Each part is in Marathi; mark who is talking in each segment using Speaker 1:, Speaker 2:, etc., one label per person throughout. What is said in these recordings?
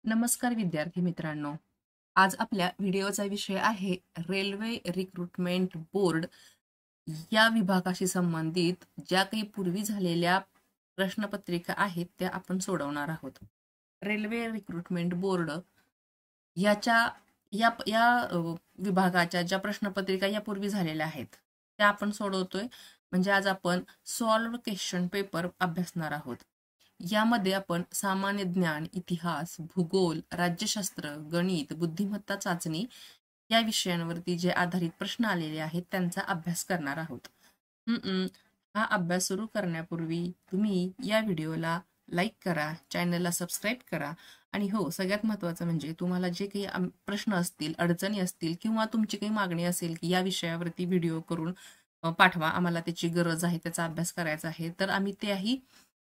Speaker 1: नमस्कार विद्यार्थी मित्रांनो. आज आपल्या व्हिडिओचा विषय आहे रेल्वे रिक्रुटमेंट बोर्ड या विभागाशी संबंधित ज्या काही पूर्वी झालेल्या प्रश्नपत्रिका आहेत त्या आपण सोडवणार आहोत. रेल्वे रिक्रुटमेंट बोर्ड याच्या या या विभागाच्या ज्या प्रश्नपत्रिका यापूर्वी झालेल्या आहेत त्या आपण सोडवतोय. म्हणजे आज आपण सॉल्व्ड क्वेश्चन पेपर अभ्यासणार आहोत. यामध्ये आपण सामान्य ज्ञान, इतिहास, भूगोल, राज्यशास्त्र, गणित, बुद्धिमत्ता चाचणी या विषयांवरती जे आधारित प्रश्न आलेले आहेत त्यांचा अभ्यास करणार आहोत. हा अभ्यास सुरू करण्यापूर्वी तुम्ही या व्हिडिओला लाईक करा, चॅनलला सबस्क्राईब करा आणि हो, सगळ्यात महत्त्वाचं म्हणजे तुम्हाला जे काही प्रश्न असतील, अडचणी असतील किंवा तुमची काही मागणी असेल की या विषयावरती व्हिडिओ करून पाठवा, आम्हाला त्याची गरज आहे, त्याचा अभ्यास करायचा आहे, तर आम्ही त्याही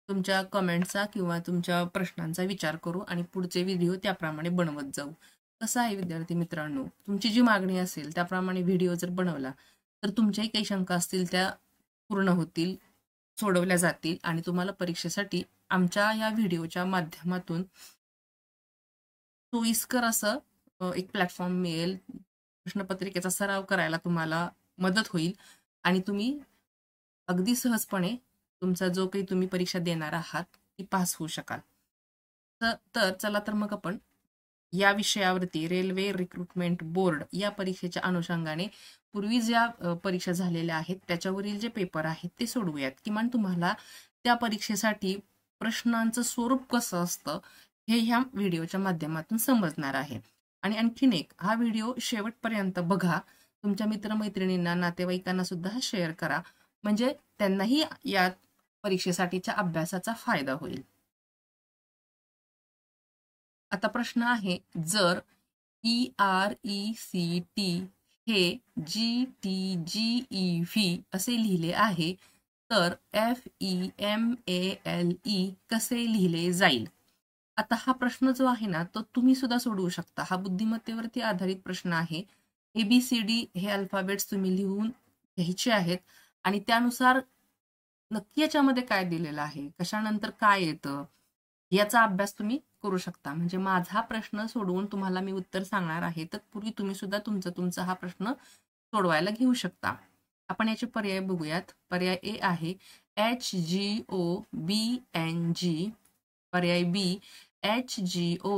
Speaker 1: तुमच्या कमेंटचा किंवा तुमच्या प्रश्नांचा विचार करू आणि पुढचे व्हिडिओ त्याप्रमाणे बनवत जाऊ. कसं आहे विद्यार्थी मित्रांनो, तुमची जी मागणी असेल त्याप्रमाणे व्हिडिओ जर बनवला तर तुमच्याही काही शंका असतील त्या पूर्ण होतील, सोडवल्या जातील आणि तुम्हाला परीक्षेसाठी आमच्या या व्हिडिओच्या माध्यमातून सोयीस्कर असं एक प्लॅटफॉर्म मिळेल. प्रश्नपत्रिकेचा सराव करायला तुम्हाला मदत होईल आणि तुम्ही अगदी सहजपणे तुमचा जो काही तुम्ही परीक्षा देणार आहात ती पास होऊ शकाल. तर चला तर मग आपण या विषयावरती रेल्वे रिक्रुटमेंट बोर्ड या परीक्षेच्या अनुषंगाने पूर्वी ज्या परीक्षा झालेल्या आहेत त्याच्यावरील जे पेपर आहेत ते सोडवूयात. किमान तुम्हाला त्या परीक्षेसाठी प्रश्नांचं स्वरूप कसं असतं हे ह्या व्हिडिओच्या माध्यमातून समजणार आहे. आणि आणखीन एक, हा व्हिडिओ शेवटपर्यंत बघा, तुमच्या मित्रमैत्रिणींना, नातेवाईकांना सुद्धा शेअर करा, म्हणजे त्यांनाही या परीक्षेसाठीच्या अभ्यासाचा फायदा होईल. आता प्रश्न आहे, जर ERECT हे GTGEV असे लिहिले आहे तर FEMALE कसे लिहिले जाईल? आता हा प्रश्न जो आहे ना तो तुम्ही सुद्धा सोडवू शकता. हा बुद्धिमत्तेवरती आधारित प्रश्न आहे. ABCD हे अल्फाबेट्स तुम्ही लिहून घ्यायचे आहेत आणि त्यानुसार नक्की याच्यामध्ये काय दिलेलं आहे, कशानंतर काय येतं याचा अभ्यास तुम्ही करू शकता. म्हणजे माझा प्रश्न सोडवून तुम्हाला मी उत्तर सांगणार आहे, तर पूर्वी तुम्ही सुद्धा तुमचा हा प्रश्न सोडवायला घेऊ शकता. आपण याचे पर्याय बघूयात. पर्याय ए आहे HGOBNG, पर्याय बी HGOCNG,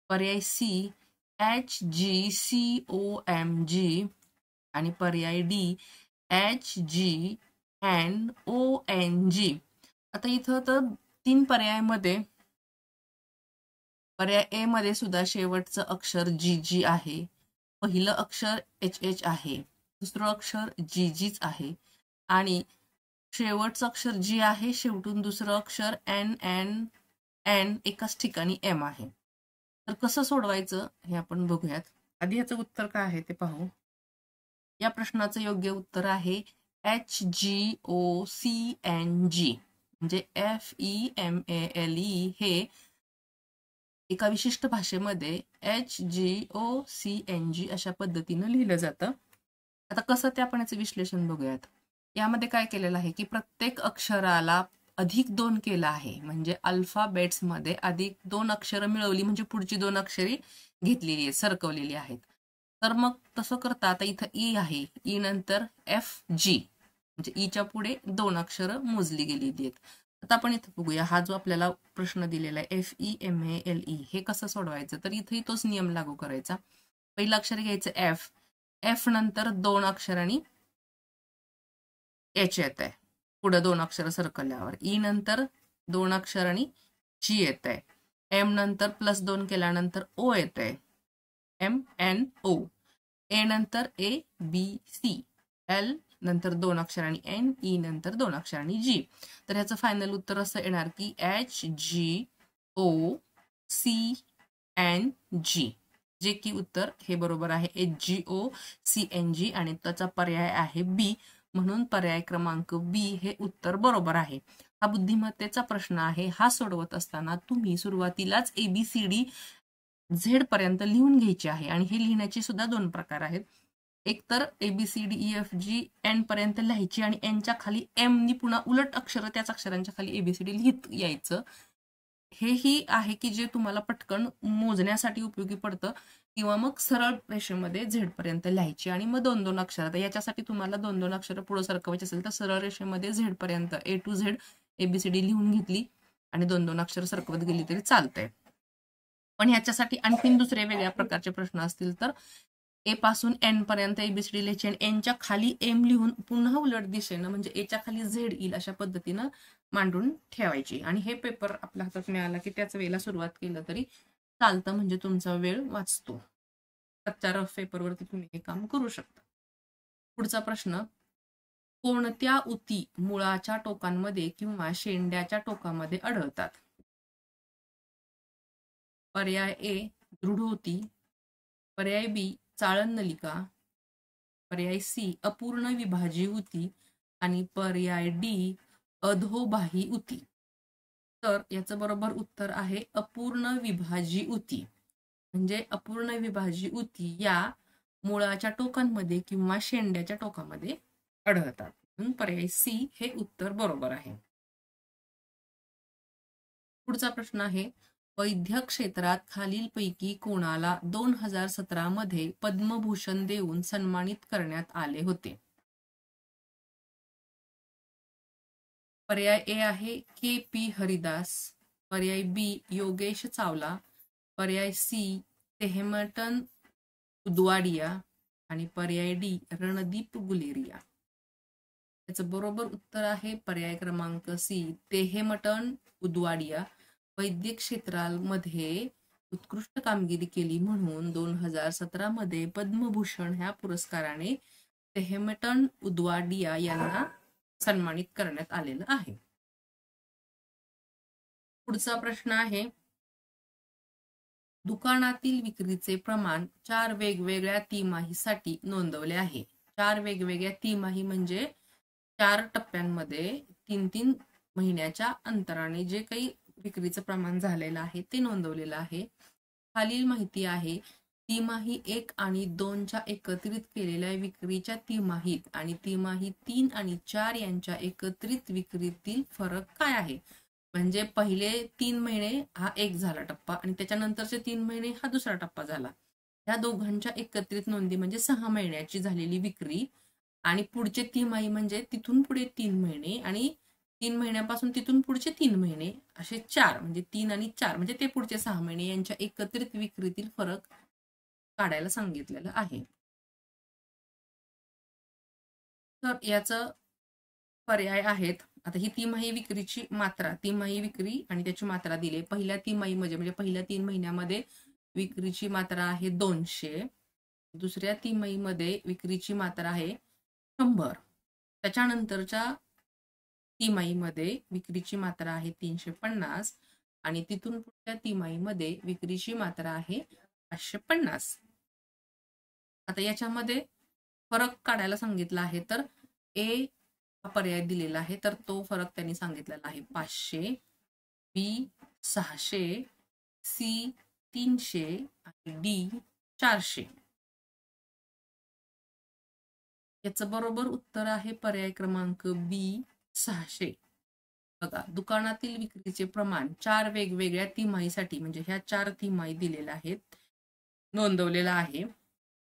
Speaker 1: पर्याय सी HGCOMG आणि पर्याय डी HGNONG. आता इथं तर 3 पर्यायामध्ये पर्याय ए मध्ये सुद्धा शेवटचं अक्षर GG आहे, पहिलं अक्षर HH आहे, दुसरं अक्षर GGच आहे आणि शेवटचं अक्षर G आहे, शेवटून दुसरं अक्षर NN एकाच ठिकाणी M आहे. तर कसं सोडवायचं हे आपण बघूयात. आधी याचं उत्तर काय आहे ते पाहू. या प्रश्नाचं योग्य उत्तर आहे HGOCNG. म्हणजे FEMALE हे एका विशिष्ट भाषेमध्ये HGOCNG अशा पद्धतीनं लिहिलं जातं. आता कसं ते आपण याचं विश्लेषण बघूयात. यामध्ये काय केलेलं आहे की प्रत्येक अक्षराला अधिक 2 केलं आहे, म्हणजे अल्फाबेट्समध्ये अधिक 2 अक्षरं मिळवली म्हणजे पुढची 2 अक्षरे घेतलेली आहेत, सरकवलेली आहेत. तर मग तसं करता आता इथं ई आहे, ई नंतर FG म्हणजे ईच्या पुढे 2 अक्षरं मोजली गेलेली आहेत. आता आपण इथं बघूया, हा जो आपल्याला प्रश्न दिलेला आहे FEMALE हे कसं सोडवायचं. तर इथेही तोच नियम लागू करायचा. पहिलं अक्षर घ्यायचं F नंतर 2 अक्षरांनी H येत आहे, पुढे 2 अक्षर सरकल्यावर. ई नंतर 2 अक्षरांनी G येत आहे, M नंतर +2 केल्यानंतर O येत आहे, MNO. A नंतर ABC, L नंतर 2 अक्षरांनी N, E नंतर 2 अक्षरांनी G. तर ह्याचं फायनल उत्तर असं येणार की HGOCNG, जे की उत्तर हे बरोबर आहे HGOCNG आणि त्याचा पर्याय आहे बी. म्हणून पर्याय क्रमांक बी हे उत्तर बरोबर आहे. हा बुद्धिमत्तेचा प्रश्न आहे. हा सोडवत असताना तुम्ही सुरुवातीलाच ABCD Z पर्यंत लिहून घ्यायची आहे आणि हे लिहिण्याचे सुद्धा 2 प्रकार आहेत. एक तर ABCDEFG N पर्यंत लिहायची आणि Nच्या खाली M नी पुन्हा उलट अक्षर त्याच अक्षरांच्या खाली ABCD लिहित यायचं. हेही आहे की जे तुम्हाला पटकन मोजण्यासाठी उपयोगी पडतं, किंवा मग सरळ रेषेमध्ये झेड पर्यंत लिहायची आणि मग 2-2 अक्षर. तर याच्यासाठी तुम्हाला 2-2 अक्षर पुढे सरकवायची असेल तर सरळ रेषेमध्ये झेड पर्यंत A to Z ABCD लिहून घेतली आणि 2-2 अक्षर सरकवत गेली तरी चालतंय. पण ह्याच्यासाठी आणखीन दुसरे वेगळ्या प्रकारचे प्रश्न असतील तर ए पासून एन पर्यंत एबीसीडी लिहायची आणि एनच्या खाली एम लिहून पुन्हा उलट दिशेनं म्हणजे एच्या खाली झेड येईल अशा पद्धतीनं मांडून ठेवायची. आणि हे पेपर आपल्या हातात मिळाला की त्याच वेळेला सुरुवात केलं तरी चालतं, म्हणजे तुमचा वेळ वाचतो. कच्च्या रफ पेपरवरती तुम्ही हे काम करू शकता. पुढचा प्रश्न, कोणत्या उती मुळाच्या टोकांमध्ये किंवा शेंड्याच्या टोकामध्ये आढळतात? पर्याय ए दृढ उती, पर्याय बी चाळण नलिका, पर्याय सी अपूर्ण विभाजी उती आणि पर्याय डी अधोबाही उती. तर याचं बरोबर उत्तर आहे अपूर्ण विभाजी उती. म्हणजे अपूर्ण विभाजी उती या मुळाच्या टोकांमध्ये किंवा शेंड्याच्या टोकामध्ये आढळतात. म्हणून पर्याय सी हे उत्तर बरोबर आहे. पुढचा प्रश्न आहे, वैद्यक क्षेत्रात खालीलपैकी कोणाला 2017 मध्ये पद्मभूषण देऊन सन्मानित करण्यात आले होते? पर्याय ए आहे KP हरिदास, पर्याय बी योगेश चावला, पर्याय सी तेहमटन उदवाडिया आणि पर्याय डी रणदीप गुलेरिया. याचं बरोबर उत्तर आहे पर्याय क्रमांक सी तेहमटन उदवाडिया. वैद्यक क्षेत्रामध्ये उत्कृष्ट कामगिरी केली म्हणून 2017 मध्ये पद्मभूषण ह्या पुरस्काराने तेहमटन उदवाडिया यांना सन्मानित करण्यात आलेलं आहे. पुढचा प्रश्न आहे, दुकानातील विक्रीचे प्रमाण 4 वेगवेगळ्या तिमाहीसाठी नोंदवले आहे. 4 वेगवेगळ्या तिमाही म्हणजे 4 टप्प्यांमध्ये 3-3 महिन्याच्या अंतराने जे काही विक्रीचं प्रमाण झालेलं आहे ते नोंदवलेलं आहे. खालील माहिती आहे, तिमाही 1 आणि 2च्या एकत्रित केलेल्या विक्रीच्या तिमाहीत आणि तिमाही 3 आणि 4 यांच्या एकत्रित विक्रीतील फरक काय आहे? म्हणजे पहिले 3 महिने हा एक झाला टप्पा आणि त्याच्यानंतरचे 3 महिने हा दुसरा टप्पा झाला. या दोघांच्या एकत्रित नोंदी म्हणजे 6 महिन्याची झालेली विक्री आणि पुढचे तिमाही म्हणजे तिथून पुढे 3 महिने आणि 3 महिन्यापासून तिथून पुढचे 3 महिने असे 4 म्हणजे 3 आणि 4 म्हणजे ते पुढचे 6 महिने यांच्या एकत्रित विक्रीतील फरक काढायला सांगितलेलं आहे. तर याचं पर्याय आहेत. आता ही तिमाही विक्रीची मात्रा, तिमाही विक्री आणि त्याची मात्रा दिली. पहिल्या तिमाही म्हणजे पहिल्या 3 महिन्यामध्ये विक्रीची मात्रा आहे 200, दुसऱ्या तिमाहीमध्ये विक्रीची मात्रा आहे 100, त्याच्यानंतरच्या तिमाहीमध्ये विक्रीची मात्रा आहे 350 आणि तिथून पुढच्या तिमाहीमध्ये विक्रीची मात्रा आहे 550. आता याच्यामध्ये फरक काढायला सांगितला आहे, तर ए हा पर्याय दिलेला आहे तर तो फरक त्यांनी सांगितलेला आहे 500, बी 600, सी 300 आणि डी 400. याचं बरोबर उत्तर आहे पर्याय क्रमांक बी 600. बघा, दुकानातील विक्रीचे प्रमाण 4 वेगवेगळ्या तिमाहीसाठी म्हणजे ह्या 4 तिमाही दिलेल्या आहेत नोंदवलेला आहे.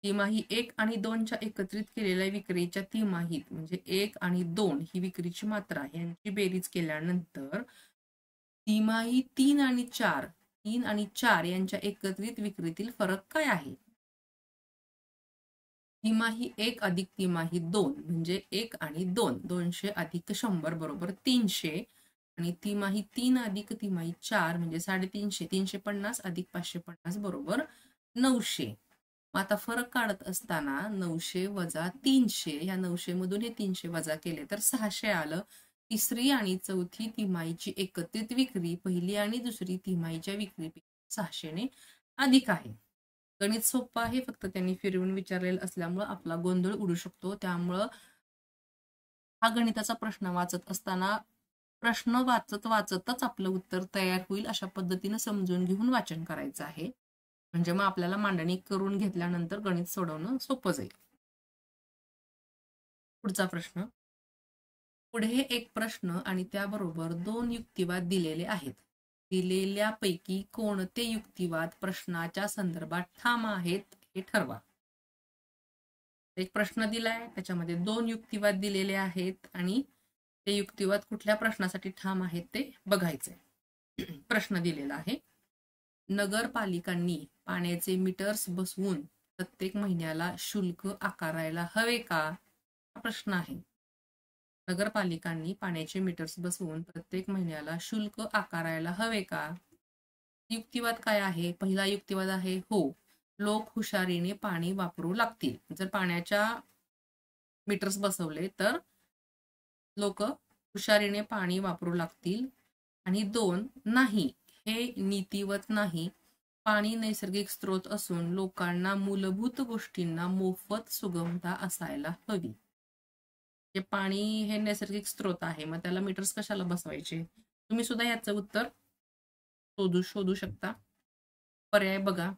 Speaker 1: तिमाही 1 आणि 2च्या एकत्रित केलेल्या विक्रीच्या तिमाहीत म्हणजे 1 आणि 2 ही विक्रीची मात्रा यांची बेरीज केल्यानंतर तिमाही 3 आणि 4 यांच्या एकत्रित विक्रीतील फरक काय आहे? तिमाही 1 अधिक तिमाही 2 म्हणजे 1 आणि 2, 200 अधिक 100 बरोबर 300 आणि तिमाही 3 अधिक तिमाही 4 म्हणजे 350, 350 अधिक 550 बरोबर 900. मग आता फरक काढत असताना 900 वजा 300, या 900 मधून हे 300 वजा केले तर 600 आलं. तिसरी आणि चौथी तिमाहीची एकत्रित विक्री पहिली आणि दुसरी तिमाहीच्या विक्रीपेक्षा 600 ने अधिक आहे. गणित सोपं आहे, फक्त त्यांनी फिरवून विचारलेलं असल्यामुळं आपला गोंधळ उडू शकतो. त्यामुळं हा गणिताचा प्रश्न वाचत असताना प्रश्न वाचतच आपलं उत्तर तयार होईल अशा पद्धतीनं समजून घेऊन वाचन करायचं आहे. म्हणजे मग आपल्याला मांडणी करून घेतल्यानंतर गणित सोडवणं सोपं जाईल. पुढचा प्रश्न, पुढे एक प्रश्न आणि त्याबरोबर 2 युक्तिवाद दिलेले आहेत. दिलेल्यापैकी कोणते युक्तिवाद प्रश्नाच्या संदर्भात ठाम आहेत हे ठरवा. एक प्रश्न दिलाय, त्याच्यामध्ये 2 युक्तिवाद दिलेले आहेत आणि ते युक्तिवाद कुठल्या प्रश्नासाठी ठाम आहेत ते बघायचंय. प्रश्न दिलेला आहे, नगरपालिकांनी पाण्याचे मीटर्स बसवून प्रत्येक महिन्याला शुल्क आकारायला हवे का? हा प्रश्न आहे. नगरपालिकांनी पाण्याचे मीटर्स बसवून प्रत्येक महिन्याला शुल्क आकारायला हवे का? युक्तिवाद काय आहे? पहिला युक्तिवाद आहे, हो, लोक हुशारीने पाणी वापरू लागतील. जर पाण्याच्या मीटर्स बसवले तर लोक हुशारीने पाणी वापरू लागतील. आणि 2, नाही, हे नीतिवत नाही. पाणी नैसर्गिक स्रोत असून लोकांना मूलभूत गोष्टींना मोफत सुगमता असायला हवी. जे पाणी हे नैसर्गिक स्रोत आहे, मग त्याला मीटर्स कशाला बसवायचे? तुम्ही सुद्धा याचं उत्तर शोधू शकता. पर्याय बघा,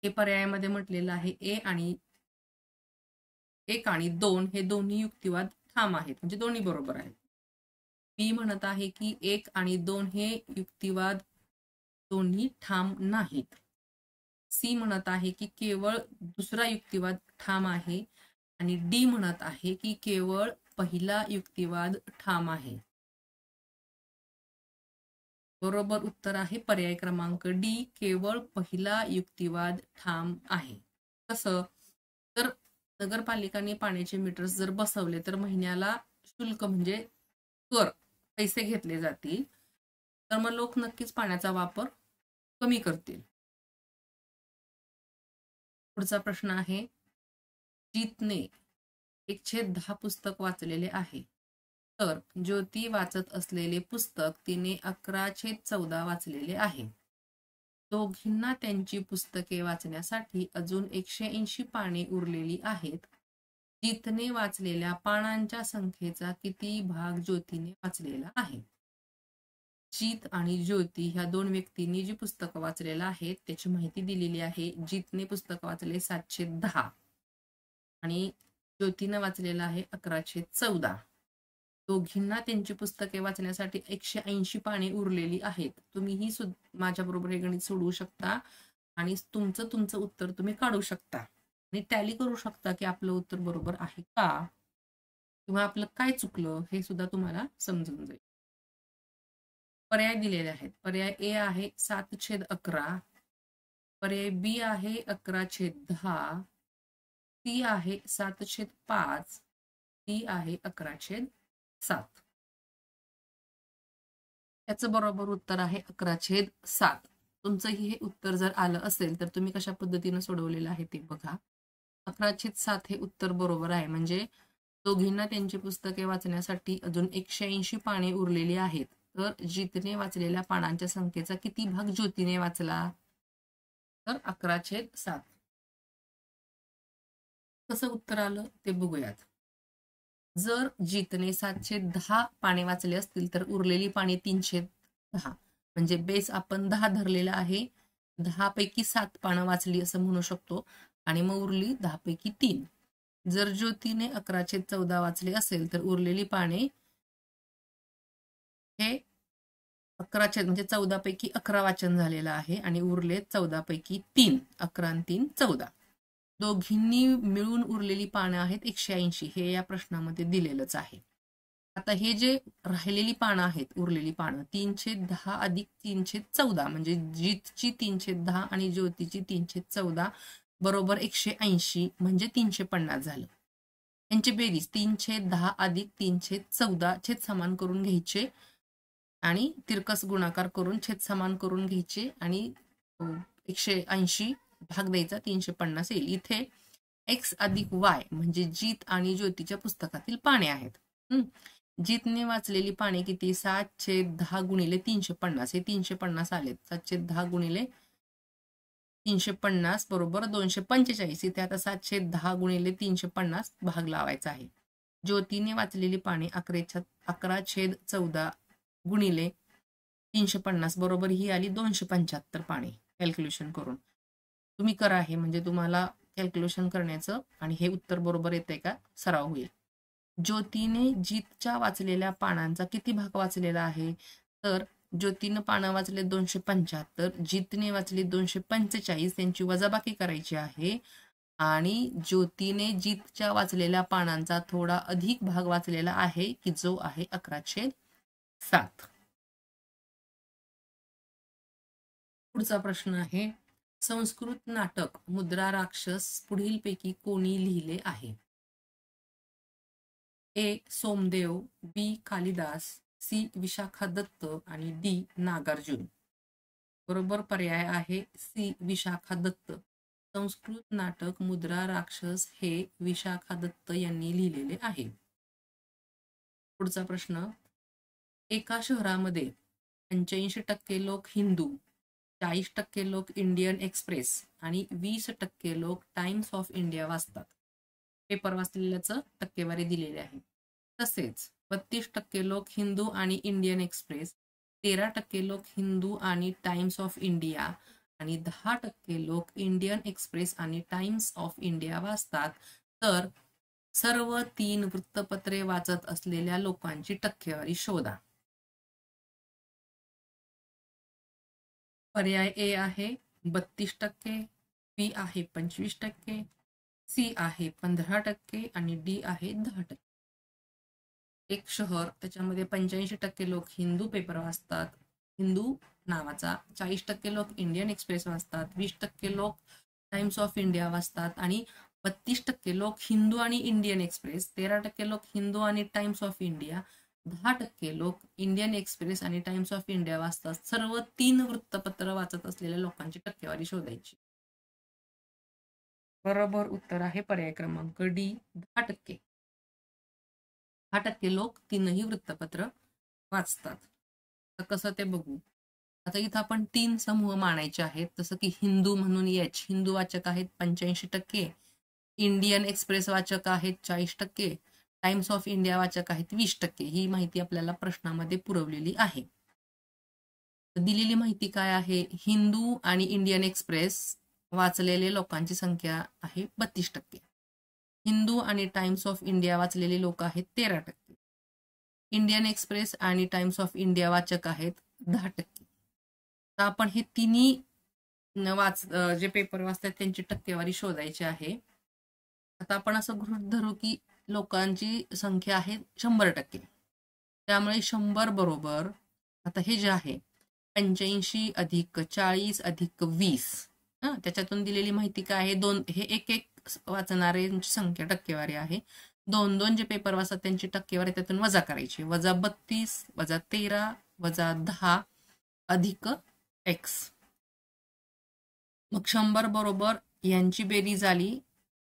Speaker 1: हे पर्यायामध्ये म्हटलेलं आहे, 1 आणि 2 हे दोन्ही युक्तिवाद ठाम आहेत, म्हणजे दोन्ही बरोबर आहेत. बी म्हणत आहे की 1 आणि 2 हे युक्तिवाद दोन्ही ठाम नाहीत. सी म्हणत आहे की केवळ दुसरा युक्तिवाद ठाम आहे आणि डी म्हणत आहे की केवळ पहिला युक्तिवाद ठाम आहे. बरोबर उत्तर आहे पर्याय क्रमांक डी, केवळ पहिला युक्तिवाद ठाम आहे. कसं? तर नगरपालिकांनी पाण्याचे मीटर्स जर बसवले तर महिन्याला शुल्क म्हणजे कर, पैसे घेतले जातील, तर मग लोक नक्कीच पाण्याचा वापर कमी करतील. पुढचा प्रश्न आहे, जीतने 1/10 पुस्तक वाचलेले आहे, तर ज्योती वाचत असलेले पुस्तक तिने 11/14 वाचलेले आहे. दोघींना त्यांची पुस्तके वाचण्यासाठी अजून 180 पाने उरलेली आहेत. जीतने वाचलेल्या पानांच्या संख्येचा किती भाग ज्योतीने वाचलेला आहे? जीत आणि ज्योती ह्या 2 व्यक्तींनी जी पुस्तकं वाचलेलं आहेत त्याची माहिती दिलेली आहे. जीतने पुस्तक वाचले 710 आणि ज्योतीनं वाचलेलं आहे 11/14. दोघींना त्यांची पुस्तके वाचण्यासाठी 180 पाने उरलेली आहेत. तुम्हीही माझ्या बरोबर हे गणित सोडवू शकता आणि तुमचं उत्तर तुम्ही काढू शकता आणि टॅली करू शकता की आपलं उत्तर बरोबर आहे का किंवा आपलं काय चुकलं हे सुद्धा तुम्हाला समजून जाईल. पर्याय दिलेले आहेत. पर्याय ए आहे 7/11, पर्याय बी आहे 11/10, सी आहे 7/5, डी आहे 11/7. याचं बरोबर उत्तर आहे 11/7. तुमचंही हे उत्तर जर आलं असेल तर तुम्ही कशा पद्धतीने सोडवलेलं आहे ते बघा. 11/7 हे उत्तर बरोबर आहे. म्हणजे दोघींना त्यांची पुस्तके वाचण्यासाठी अजून 180 पाने उरलेली आहेत. तर जीतने वाचलेल्या पानांच्या संख्येचा किती भाग ज्योतीने वाचला? तर 11/7. कसं उत्तर आलं ते बघूयात. जर जीतने 710 पाने वाचले असतील तर उरलेली पाने 310, म्हणजे बेस आपण 10 धरलेला आहे. 10 पैकी 7 पानं वाचली असं म्हणू शकतो आणि मग उरली 10 पैकी 3. जर ज्योतीने 11/14 वाचले असेल तर उरलेली पाने हे 11 म्हणजे 14 पैकी 11 वाचन झालेलं आहे आणि उरले 14 पैकी 3. 11 आणि 3 14. दोघींनी मिळून उरलेली पानं आहेत 180. हे या प्रश्नामध्ये दिलेलंच आहे. आता हे जे राहिलेली पानं आहेत, उरलेली पानं 310 अधिक 314, म्हणजे जीतची 310 आणि ज्योतीची 314 बरोबर 180 म्हणजे 350 झालं. यांची बेरीज 310 अधिक 314 छेद समान करून घ्यायचे आणि तिरकस गुणाकार करून छेद समान करून घ्यायचे आणि 180 भाग द्यायचा, 350 येईल. इथे एक्स अधिक वाय म्हणजे जीत आणि ज्योतीच्या पुस्तकातील पाने आहेत. जीतने वाचलेली पाने किती? 7/10 गुणिले 350. हे 350 आलेत. 7/10 गुणिले 350 बरोबर 245. इथे आता 7/10 गुणिले 350 भाग लावायचा आहे. ज्योतीने वाचलेली पाने 11/14 गुणिले 350 बरोबर ही आली 275 पाने. कॅल्क्युलेशन करून तुम्ही करा हे, म्हणजे तुम्हाला कॅल्क्युलेशन करण्याचं आणि हे उत्तर बरोबर येतंय का सराव होईल. ज्योतीने जीतच्या वाचलेल्या पानांचा किती भाग वाचलेला आहे? तर ज्योतीनं पानं वाचले 275, जीतने वाचली 245, त्यांची वजाबाकी करायची आहे आणि ज्योतीने जीतच्या वाचलेल्या पानांचा थोडा अधिक भाग वाचलेला आहे की जो आहे 11/7. पुढचा प्रश्न आहे, संस्कृत नाटक मुद्रा राक्षस पुढीलपैकी कोणी लिहिले आहे? ए. सोमदेव, बी. कालिदास, सी. विशाखा दत्त आणि डी. नागार्जुन. बरोबर पर्याय आहे सी. विशाखा दत्त. संस्कृत नाटक मुद्रा राक्षस हे विशाखा दत्त यांनी लिहिलेले आहे. पुढचा प्रश्न, एका शहरामध्ये 85% लोक हिंदू, 40% लोक इंडियन एक्सप्रेस आणि 20% लोक टाइम्स ऑफ इंडिया वाचतात. पेपर वाचलेल्याचं टक्केवारी दिलेली आहे. तसेच 32% लोक हिंदू आणि इंडियन एक्सप्रेस, 13% लोक हिंदू आणि टाइम्स ऑफ इंडिया आणि 10% लोक इंडियन एक्सप्रेस आणि टाइम्स ऑफ इंडिया वाचतात. तर सर्व 3 वृत्तपत्रे वाचत असलेल्या लोकांची टक्केवारी शोधा. पर्याय ए आहे 32%, बी आहे 25%, सी आहे 15% आणि डी आहे 10%. एक शहर, त्याच्यामध्ये 85% लोक हिंदू पेपर वाचतात, हिंदू नावाचा, 40% लोक इंडियन एक्सप्रेस वाचतात, 20% लोक टाइम्स ऑफ इंडिया वाचतात आणि 32% लोक हिंदू आणि इंडियन एक्सप्रेस, 13% लोक हिंदू आणि टाइम्स ऑफ इंडिया, 10% लोक इंडियन एक्सप्रेस आणि टाइम्स ऑफ इंडिया वाचतात. सर्व 3 वृत्तपत्र वाचत असलेल्या लोकांची टक्केवारी शोधायची. बरोबर उत्तर आहे पर्याय क्रमांक डी, 10%. 10% लोक 3ही वृत्तपत्र वाचतात. तर कसं ते बघू. आता इथं आपण 3 समूह मानायचे आहेत. जसं की हिंदू म्हणून एच, हिंदू वाचक आहेत 85%, इंडियन एक्सप्रेस वाचक आहेत 40%, टाइम्स ऑफ इंडिया वाचक आहेत 20%. ही माहिती आपल्याला प्रश्नामध्ये पुरवलेली आहे. दिलेली माहिती काय आहे? हिंदू आणि इंडियन एक्सप्रेस वाचलेले लोकांची संख्या आहे 32%. हिंदू आणि टाइम्स ऑफ इंडिया वाचलेले लोक आहेत 13%. इंडियन एक्सप्रेस आणि टाइम्स ऑफ इंडिया वाचक आहेत 10%. तर आपण हे तिन्ही जे पेपर वाचतात त्यांची टक्केवारी शोधायची आहे. आता आपण असं गृहीत धरू की लोकांची संख्या आहे 100%. त्यामुळे 100 बरोबर, आता हे जे आहे 85 अधिक 40 अधिक 20, त्याच्यातून दिलेली माहिती काय आहे? हे एक वाचणाऱ्यांची संख्या टक्केवारी आहे. 2 जे पेपर वाचतात त्यांची टक्केवारी त्यातून वजा करायची. -32, -13, -10 अधिक x. मग 100 बरोबर यांची बेरीज आली,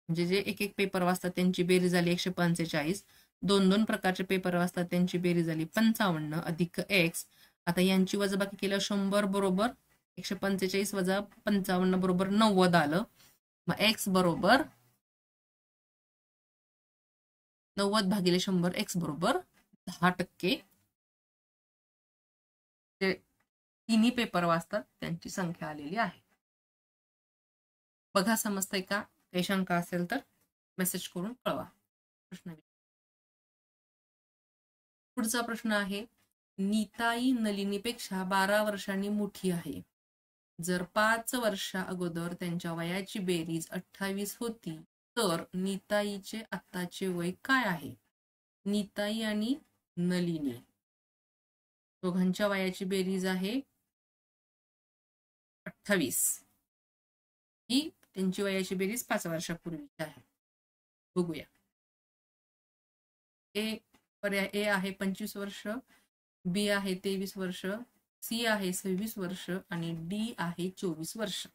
Speaker 1: म्हणजे जे एक पेपर वाचतात त्यांची बेरीज झाली 145. 2 प्रकारचे पेपर वाचतात त्यांची बेरीज झाली 55 अधिक x. आता यांची वजाबाकी केल्यावर 100 बरोबर 145 वजा 55 बरोबर 90 आलं. मग x बरोबर 90 भागिले 100, x बरोबर 10%. जे तिन्ही पेपर वाचतात त्यांची संख्या आलेली आहे. बघा समजतंय का? काही शंका असेल तर मेसेज करून कळवा. पुढचा प्रश्न आहे, नीताई नलिनीपेक्षा 12 वर्षांनी मोठी आहे. जर 5 वर्षा अगोदर त्यांच्या वयाची बेरीज 28 होती तर नीताईचे आत्ताचे वय काय आहे? नीताई आणि नलिनी दोघांच्या वयाची बेरीज आहे 28. ही त्यांची वयाची बेरीज 5 वर्षापूर्वीची आहे. बघूया. पर्याय ए आहे 25 वर्ष, बी आहे 23 वर्ष, सी आहे 26 वर्ष आणि डी आहे 24 वर्ष.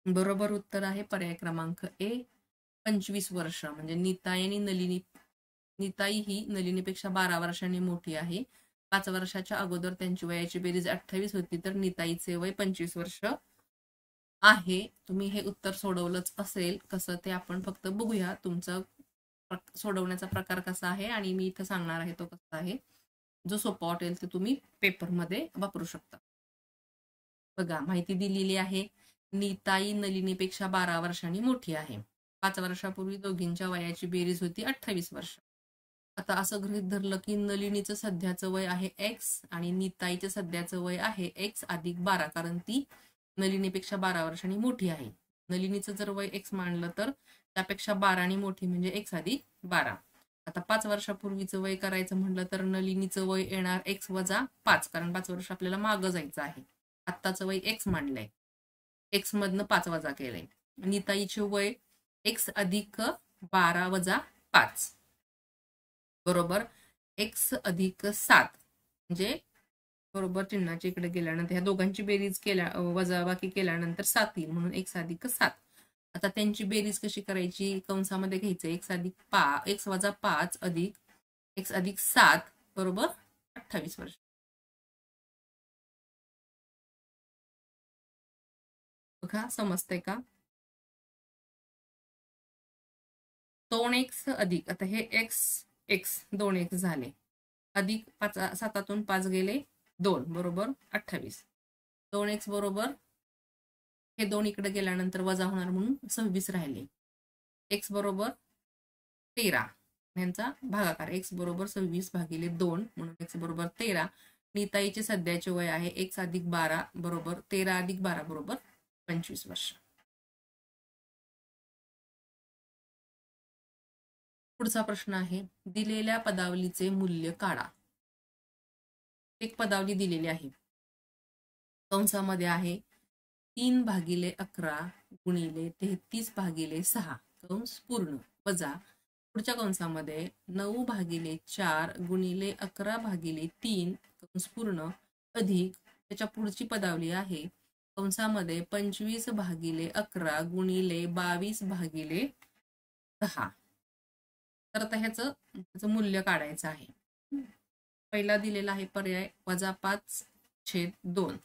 Speaker 1: बरोबर उत्तर आहे पर्याय क्रमांक ए, 25 वर्ष. म्हणजे नीताई आणि नीताई ही नलिनीपेक्षा 12 वर्षांनी मोठी आहे. 5 वर्षाच्या अगोदर त्यांची वयाची बेरीज 28 होती तर नीताईचे वय 25 वर्ष आहे. तुम्ही हे उत्तर सोडवलंच असेल. कसं ते आपण फक्त बघूया. तुमचं सोडवण्याचा प्रकार कसा आहे आणि मी इथं सांगणार आहे तो कसा आहे. जो सोपा वाटेल ते तुम्ही पेपरमध्ये वापरू शकता. बघा, माहिती दिलेली आहे. नीताई नलिनीपेक्षा 12 वर्षांनी मोठी आहे. 5 वर्षापूर्वी दोघींच्या वयाची बेरीज होती 28 वर्ष. आता असं गृहीत धरलं की नलिनीचं सध्याचं वय आहे x आणि नीताईचं सध्याचं वय आहे x अधिक 12, कारण ती नलिनीपेक्षा 12 वर्षांनी मोठी आहे. नलिनीचं जर वय x मानलं तर त्यापेक्षा 12 मोठी म्हणजे x अधिक 12. आता 5 वर्षापूर्वीचं वय करायचं म्हटलं तर नलिनीचं वय येणार x वजा 5, कारण 5 वर्ष आपल्याला मागं जायचं आहे. आत्ताचं वय x मांडलंय, x मधनं 5 वजा केलंय. नीताईचे वय x अधिक 12 वजा 5 बरोबर x अधिक 7, म्हणजे बरोबर चिन्हाच्या इकडे गेल्यानंतर ह्या दोघांची बेरीज वजाबाकी केल्यानंतर 7 येईल, म्हणून x अधिक 7. आता त्यांची बेरीज कशी करायची, कंसामध्ये घ्यायचं x वजा 5 अधिक x अधिक 7 बरोबर 28 वर्ष. बघा समजतंय का? 2x अधिक, आता हे x 2x झाले, अधिक 7तून 5 गेले 2 बरोबर 28. 2x बरोबर हे 2 इकडे गेल्यानंतर वजा होणार म्हणून 26 राहिले. x बरोबर 13, यांचा भागाकार x बरोबर 26 भागिले 2 म्हणून x बरोबर 13. नीताईचे सध्याचे वय आहे x अधिक 12 बरोबर 13 अधिक 12 बरोबर 25 वर्ष. पुढचा प्रश्न आहे, दिलेल्या पदावलीचे मूल्य काढा. एक पदावली दिलेली आहे, कंसामध्ये आहे 3 भागिले 11 गुणिले 33 भागिले 6 कंस पूर्ण वजा पुढच्या कंसामध्ये 9 भागिले 4 गुणिले 11 भागिले 3 कंस पूर्ण अधिक त्याच्या पुढची पदावली आहे कंसामध्ये 25 भागिले 11 गुणिले 22 भागिले 10. तर आता ह्याचं मूल्य काढायचं आहे. पहिला दिलेला आहे पर्याय वजा 5/2,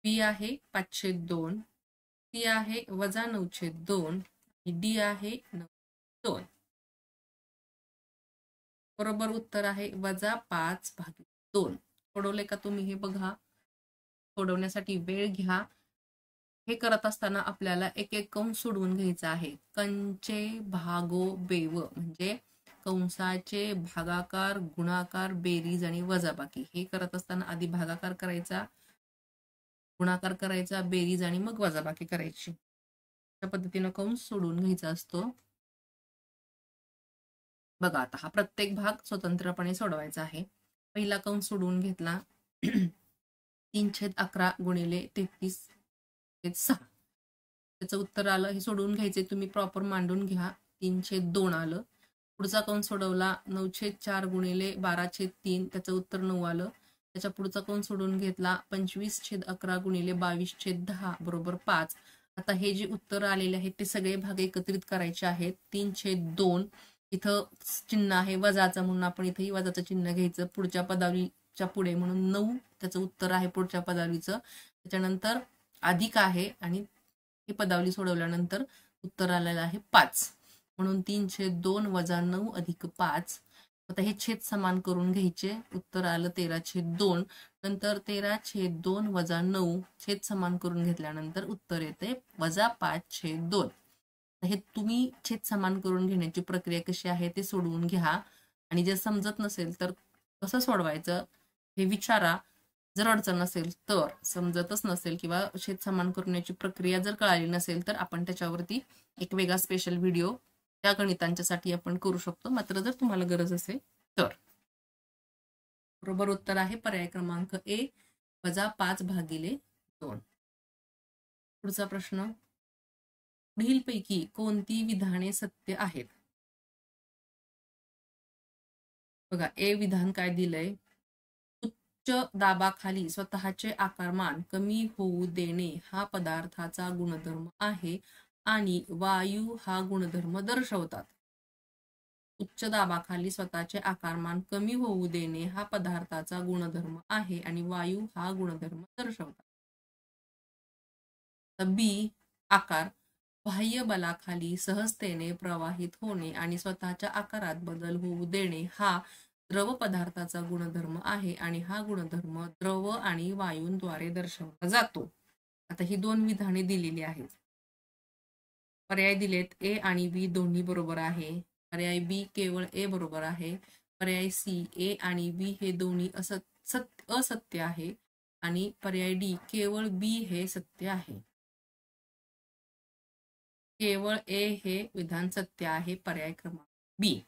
Speaker 1: बी आहे 5/2, सी आहे वजा 9/2 आणि डी आहे 9/2. बरोबर उत्तर आहे वजा 5/2. सोडवले का तुम्ही हे बघा. सोडवण्यासाठी वेळ घ्या. हे करत असताना आपल्याला एक एक कंस सोडवून घ्यायचा आहे. कंचे भागो बेव म्हणजे कंसाचे भागाकार, गुणाकार, बेरीज आणि वजाबाकी. हे करत असताना आधी भागाकार करायचा, गुणाकार करायचा, बेरीज आणि मग वजाबाकी करायची. अशा पद्धतीनं कंस सोडवून घ्यायचा असतो. बघा आता हा प्रत्येक भाग स्वतंत्रपणे सोडवायचा आहे. पहिला कंस सोडवून घेतला 3/11 गुणिले 33/6. त्याचं उत्तर आलं. हे सोडवून घ्यायचे, तुम्ही प्रॉपर मांडून घ्या. 3/2 आलं. पुढचा कंस सोडवला 9/4 गुणिले 12/3, त्याचं उत्तर 9 आलं. त्याच्या पुढचा कंस सोडून घेतला 25/11 गुणिले 22/10 बरोबर 5. आता हे जे उत्तर आलेले आहेत ते सगळे भाग एकत्रित करायचे आहेत. 3/2 इथं चिन्ह आहे वजाचं म्हणून आपण इथंही वजाचं चिन्ह घ्यायचं. पुढच्या पदावलीच्या पुढे म्हणून 9 त्याचं उत्तर आहे पुढच्या पदावलीचं. त्याच्यानंतर अधिक आहे आणि ही पदावली सोडवल्यानंतर उत्तर आलेलं आहे 5, म्हणून 3/2 वजा 9 अधिक 5. आता हे छेद समान करून घ्यायचे. उत्तर आलं 13/2. नंतर 13/2 वजा 9 छेद समान करून घेतल्यानंतर उत्तर येते वजा 5/2. हे तुम्ही छेद समान करून घेण्याची प्रक्रिया कशी आहे ते सोडवून घ्या. आणि जर समजत नसेल तर कसं सोडवायचं हे विचारा. जर अडचण नसेल तर, समजतच नसेल किंवा छेद समान करण्याची प्रक्रिया जर कळाली नसेल तर आपण त्याच्यावरती एक वेगळा स्पेशल व्हिडिओ त्या गणितांच्यासाठी आपण करू शकतो, मात्र जर तुम्हाला गरज असेल तर. बरोबर उत्तर आहे पर्याय क्रमांक ए वजा 5/2. पुढचा प्रश्न, पुढीलपैकी कोणती विधाने सत्य आहेत? बघा ए विधान काय दिलंय, उच्च दाबाखाली स्वतःचे आकारमान कमी होऊ देणे हा पदार्थाचा गुणधर्म आहे आणि वायू हा गुणधर्म दर्शवतात. उच्च दाबाखाली स्वतःचे आकारमान कमी होऊ देणे हा पदार्थाचा गुणधर्म आहे आणि वायू हा गुणधर्म दर्शवतात. बी आकार बाह्य बलाखाली सहजतेने प्रवाहित होणे आणि स्वतःच्या आकारात बदल होऊ देणे हा द्रव पदार्थाचा गुणधर्म आहे आणि हा गुणधर्म द्रव आणि वायूंद्वारे दर्शवला जातो. आता ही 2 विधाने दिलेली आहेत. पर्याय दिलेत ए आणि बी दोन्ही बरोबर आहे. पर्याय बी केवळ ए बरोबर आहे. पर्याय सी ए आणि बी हे दोन्ही असत्य आहे आणि पर्याय डी केवळ बी हे सत्य आहे. केवळ ए हे विधान सत्य आहे. पर्याय क्रमांक बी.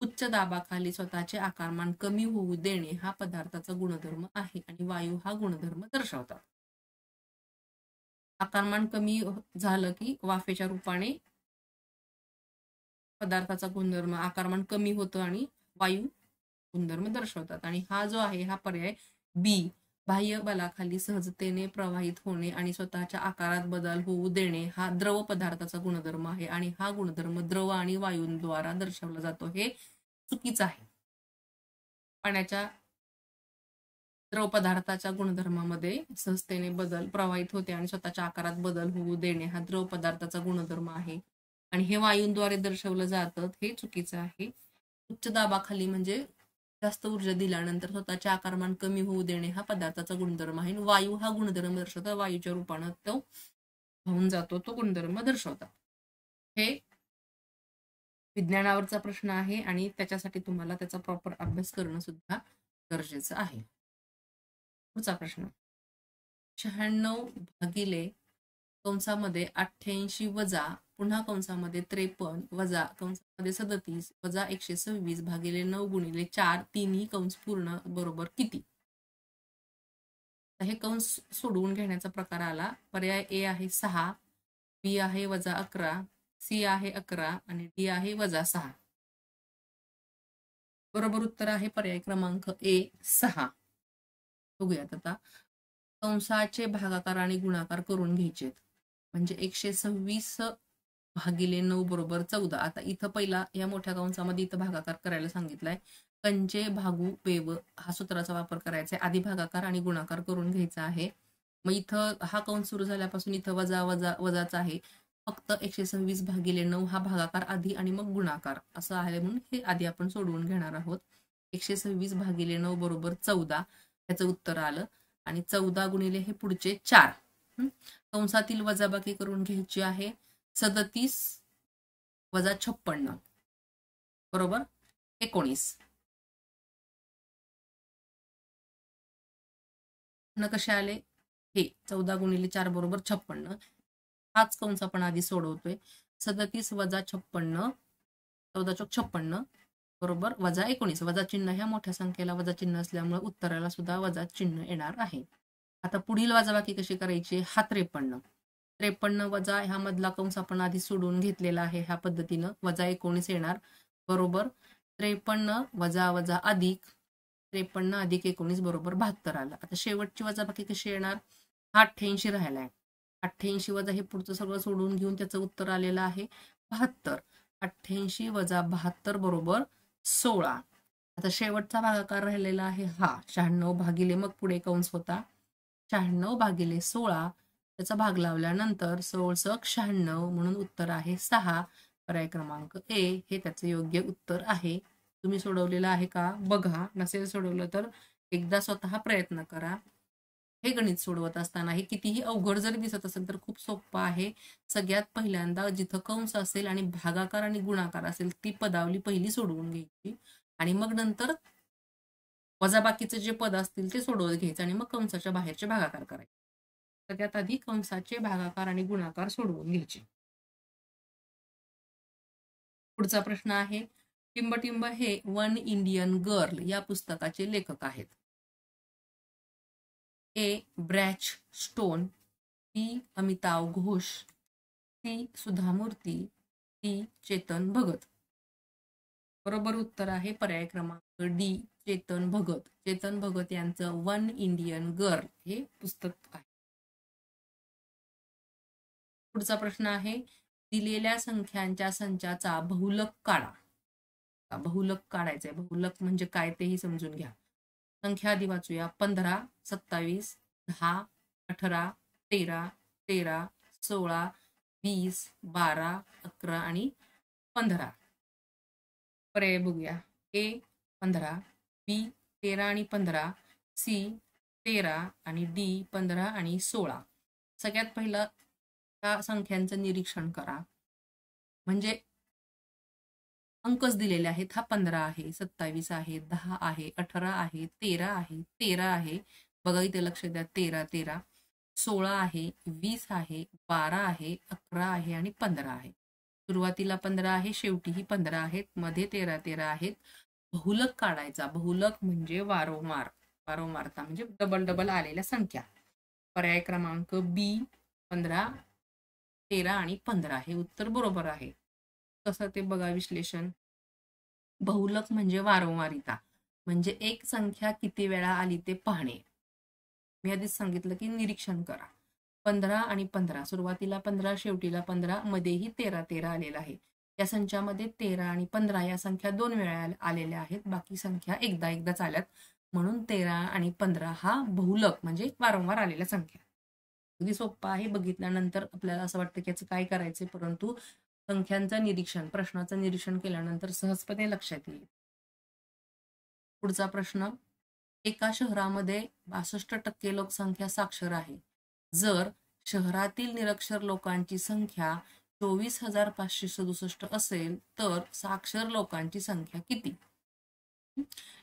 Speaker 1: उच्च दाबाखाली स्वतःचे आकारमान कमी होऊ देणे हा पदार्थाचा गुणधर्म आहे आणि वायू हा गुणधर्म दर्शवतात. आकारमान कमी झालं की वाफेच्या रूपाने पदार्थाचा गुणधर्म आकारमान कमी होतं आणि वायू गुणधर्म दर्शवतात. आणि हा जो आहे हा पर्याय बी, बाह्य बलाखाली सहजतेने प्रवाहित होणे आणि स्वतःच्या आकारात बदल होऊ देणे हा द्रव पदार्थाचा गुणधर्म आहे आणि हा गुणधर्म द्रव आणि वायूंद्वारा दर्शवला जातो हे चुकीचं आहे. पाण्याच्या द्रव पदार्थाच्या गुणधर्मामध्ये सहजतेने बदल प्रवाहित होते आणि स्वतःच्या आकारात बदल होऊ देणे हा द्रव पदार्थाचा गुणधर्म आहे आणि हे वायूंद्वारे दर्शवलं जातं हे चुकीचं आहे. उच्च दाबाखाली म्हणजे जास्त ऊर्जा दिल्यानंतर स्वतःचे आकारमान कमी होऊ देणे हा पदार्थाचा गुणधर्म आहे. वायू हा गुणधर्म दर्शवतात. वायूच्या रूपानं तो होऊन जातो, तो गुणधर्म दर्शवतात. हे विज्ञानावरचा प्रश्न आहे आणि त्याच्यासाठी तुम्हाला त्याचा प्रॉपर अभ्यास करणं सुद्धा गरजेचं आहे. पुढचा प्रश्न 96 भागिले कंसामध्ये 88 वजा पुन्हा कंसामध्ये 53 वजा कंसामध्ये 37 वजा 126 भागिले 9 गुणिले 4 तिन्ही कंस पूर्ण बरोबर किती. हे कंस सोडवून घेण्याचा प्रकार आला. पर्याय ए आहे 6, बी आहे वजा 11, सी आहे 11 आणि डी आहे वजा 6. बरोबर उत्तर आहे पर्याय क्रमांक ए 6. बघूयात आता. कंसाचे भागाकार आणि गुणाकार करून घ्यायचे म्हणजे 126 भागिले 9 बरोबर 14. आता इथं पहिला या मोठ्या कंसामध्ये इथं भागाकार करायला सांगितलाय. कंचे भागू वेव हा सूत्राचा वापर करायचा आहे. आधी भागाकार आणि गुणाकार करून घ्यायचा आहे. मग इथं हा कंस सुरू झाल्यापासून इथं वजा वजा वजाच आहे. फक्त 126 भागिले 9 हा भागाकार आधी आणि मग गुणाकार असं आहे म्हणून हे आधी आपण सोडवून घेणार आहोत. 126 भागिले 9 बरोबर 14 याचं उत्तर आलं आणि 14 गुणिले हे पुढचे 4. कंसातील वजाबाकी करून घ्यायची आहे. 37 वजा 56 बरोबर 19. कसे आले हे 14 गुणिले 4 बरोबर 56. हाच कंस आपण आधी सोडवतोय. 37 वजा 56 14 चोक 56 बरोबर वजा 19. वजा चिन्ह ह्या मोठ्या संख्येला वजा चिन्ह असल्यामुळे उत्तराला सुद्धा वजा चिन्ह येणार आहे. आता पुढील वजाबाकी कशी करायची. हा 53 वजा ह्या मधला कंस आपण आधी सोडून घेतलेला आहे. ह्या पद्धतीनं वजा 19 येणार बरोबर 53 वजा वजा अधिक 53 अधिक 19 बरोबर 72 आला. आता शेवटची वजाबाकी कशी येणार. हा 88 राहिलाय. 88 वजा हे पुढचं सगळं सोडून घेऊन त्याचं उत्तर आलेलं आहे 72. 88 वजा 72 बरोबर 16. आता शेवटचा भागाकार राहिलेला आहे हा 96 भागिले मग पुढे कंस होता 96 भागिले 16 त्याचा भाग लावल्यानंतर 16 96 म्हणून उत्तर आहे 6. पर्याय क्रमांक ए हे त्याचे योग्य उत्तर आहे. तुम्ही सोडवलेलं आहे का बघा. नसेल सोडवलं तर एकदा स्वतः प्रयत्न करा. हे गणित सोडवत असताना हे कितीही अवघड जरी दिसत असेल तर खूप सोपं आहे. सगळ्यात पहिल्यांदा जिथं कंस असेल आणि भागाकार आणि गुणाकार असेल ती पदावली पहिली सोडवून घ्यायची आणि मग नंतर वजाबाकीचे जे पद असतील ते सोडवत घ्यायचं आणि मग कंसाच्या बाहेरचे भागाकार करायचे. सगळ्यात आधी कंसाचे भागाकार आणि गुणाकार सोडवून घ्यायचे. पुढचा प्रश्न आहे. टिंबटिंब हे वन इंडियन गर्ल या पुस्तकाचे लेखक आहेत. ए ब्रॅच स्टोन, बी अमिताव घोष, सी सुधा मूर्ती, डी चेतन भगत. बरोबर उत्तर आहे पर्याय क्रमांक डी चेतन भगत. चेतन भगत यांचं वन इंडियन गर्ल हे पुस्तक आहे. पुढचा प्रश्न आहे. दिलेल्या संख्यांच्या संचाचा बहुलक काढा. बहुलक काढायचंय. बहुलक म्हणजे काय तेही समजून घ्या. संख्या आधी वाचूया. 15 27 10 18 13 13 16 20 12 11 आणि 15. पर्याय बघूया. ए 15, बी 13 आणि 15, सी 13 आणि डी 15 आणि 16. सगळ्यात पहिलं त्या संख्यांचं निरीक्षण करा. म्हणजे अंकच दिलेले आहेत. हा 15 आहे, 27 आहे, 10 आहे, 18 आहे, 13 आहे, 13 आहे. बघा इथे लक्ष द्या, 13, 13, 16 आहे, 20 आहे, 12 आहे, 11 आहे आणि 15 आहे. सुरुवातीला 15 आहे, शेवटीही 15 आहेत, मध्ये 13, 13 आहेत. बहुलक काढायचा. बहुलक म्हणजे वारंवार, वारंवारता म्हणजे डबल डबल आलेल्या संख्या. पर्याय क्रमांक बी 15, 13 आणि 15 हे उत्तर बरोबर आहे. कसं ते बघा विश्लेषण. बहुलक म्हणजे वारंवारिता, म्हणजे एक संख्या किती वेळा आली ते पाहणे. मी आधीच सांगितलं की निरीक्षण करा. 15 आणि 15, सुरुवातीला 15, शेवटीला 15, मध्येही 13, 13 आलेला आहे. या संचामध्ये 13 आणि 15 या संख्या 2 वेळा आलेल्या आहेत, बाकी संख्या एकदा एकदाच आल्यात. म्हणून 13 आणि 15 हा बहुलक म्हणजे वारंवार आलेल्या संख्या. अगदी सोप्पा आहे. बघितल्यानंतर आपल्याला असं वाटतं की याचं काय करायचं, परंतु संख्यांचं निरीक्षण, प्रश्नाचं निरीक्षण केल्यानंतर सहजपणे लक्षात येईल. पुढचा प्रश्न. एका शहरामध्ये 62% लोकसंख्या साक्षर आहे. जर शहरातील निरक्षर लोकांची संख्या 24,567 असेल तर साक्षर लोकांची संख्या किती?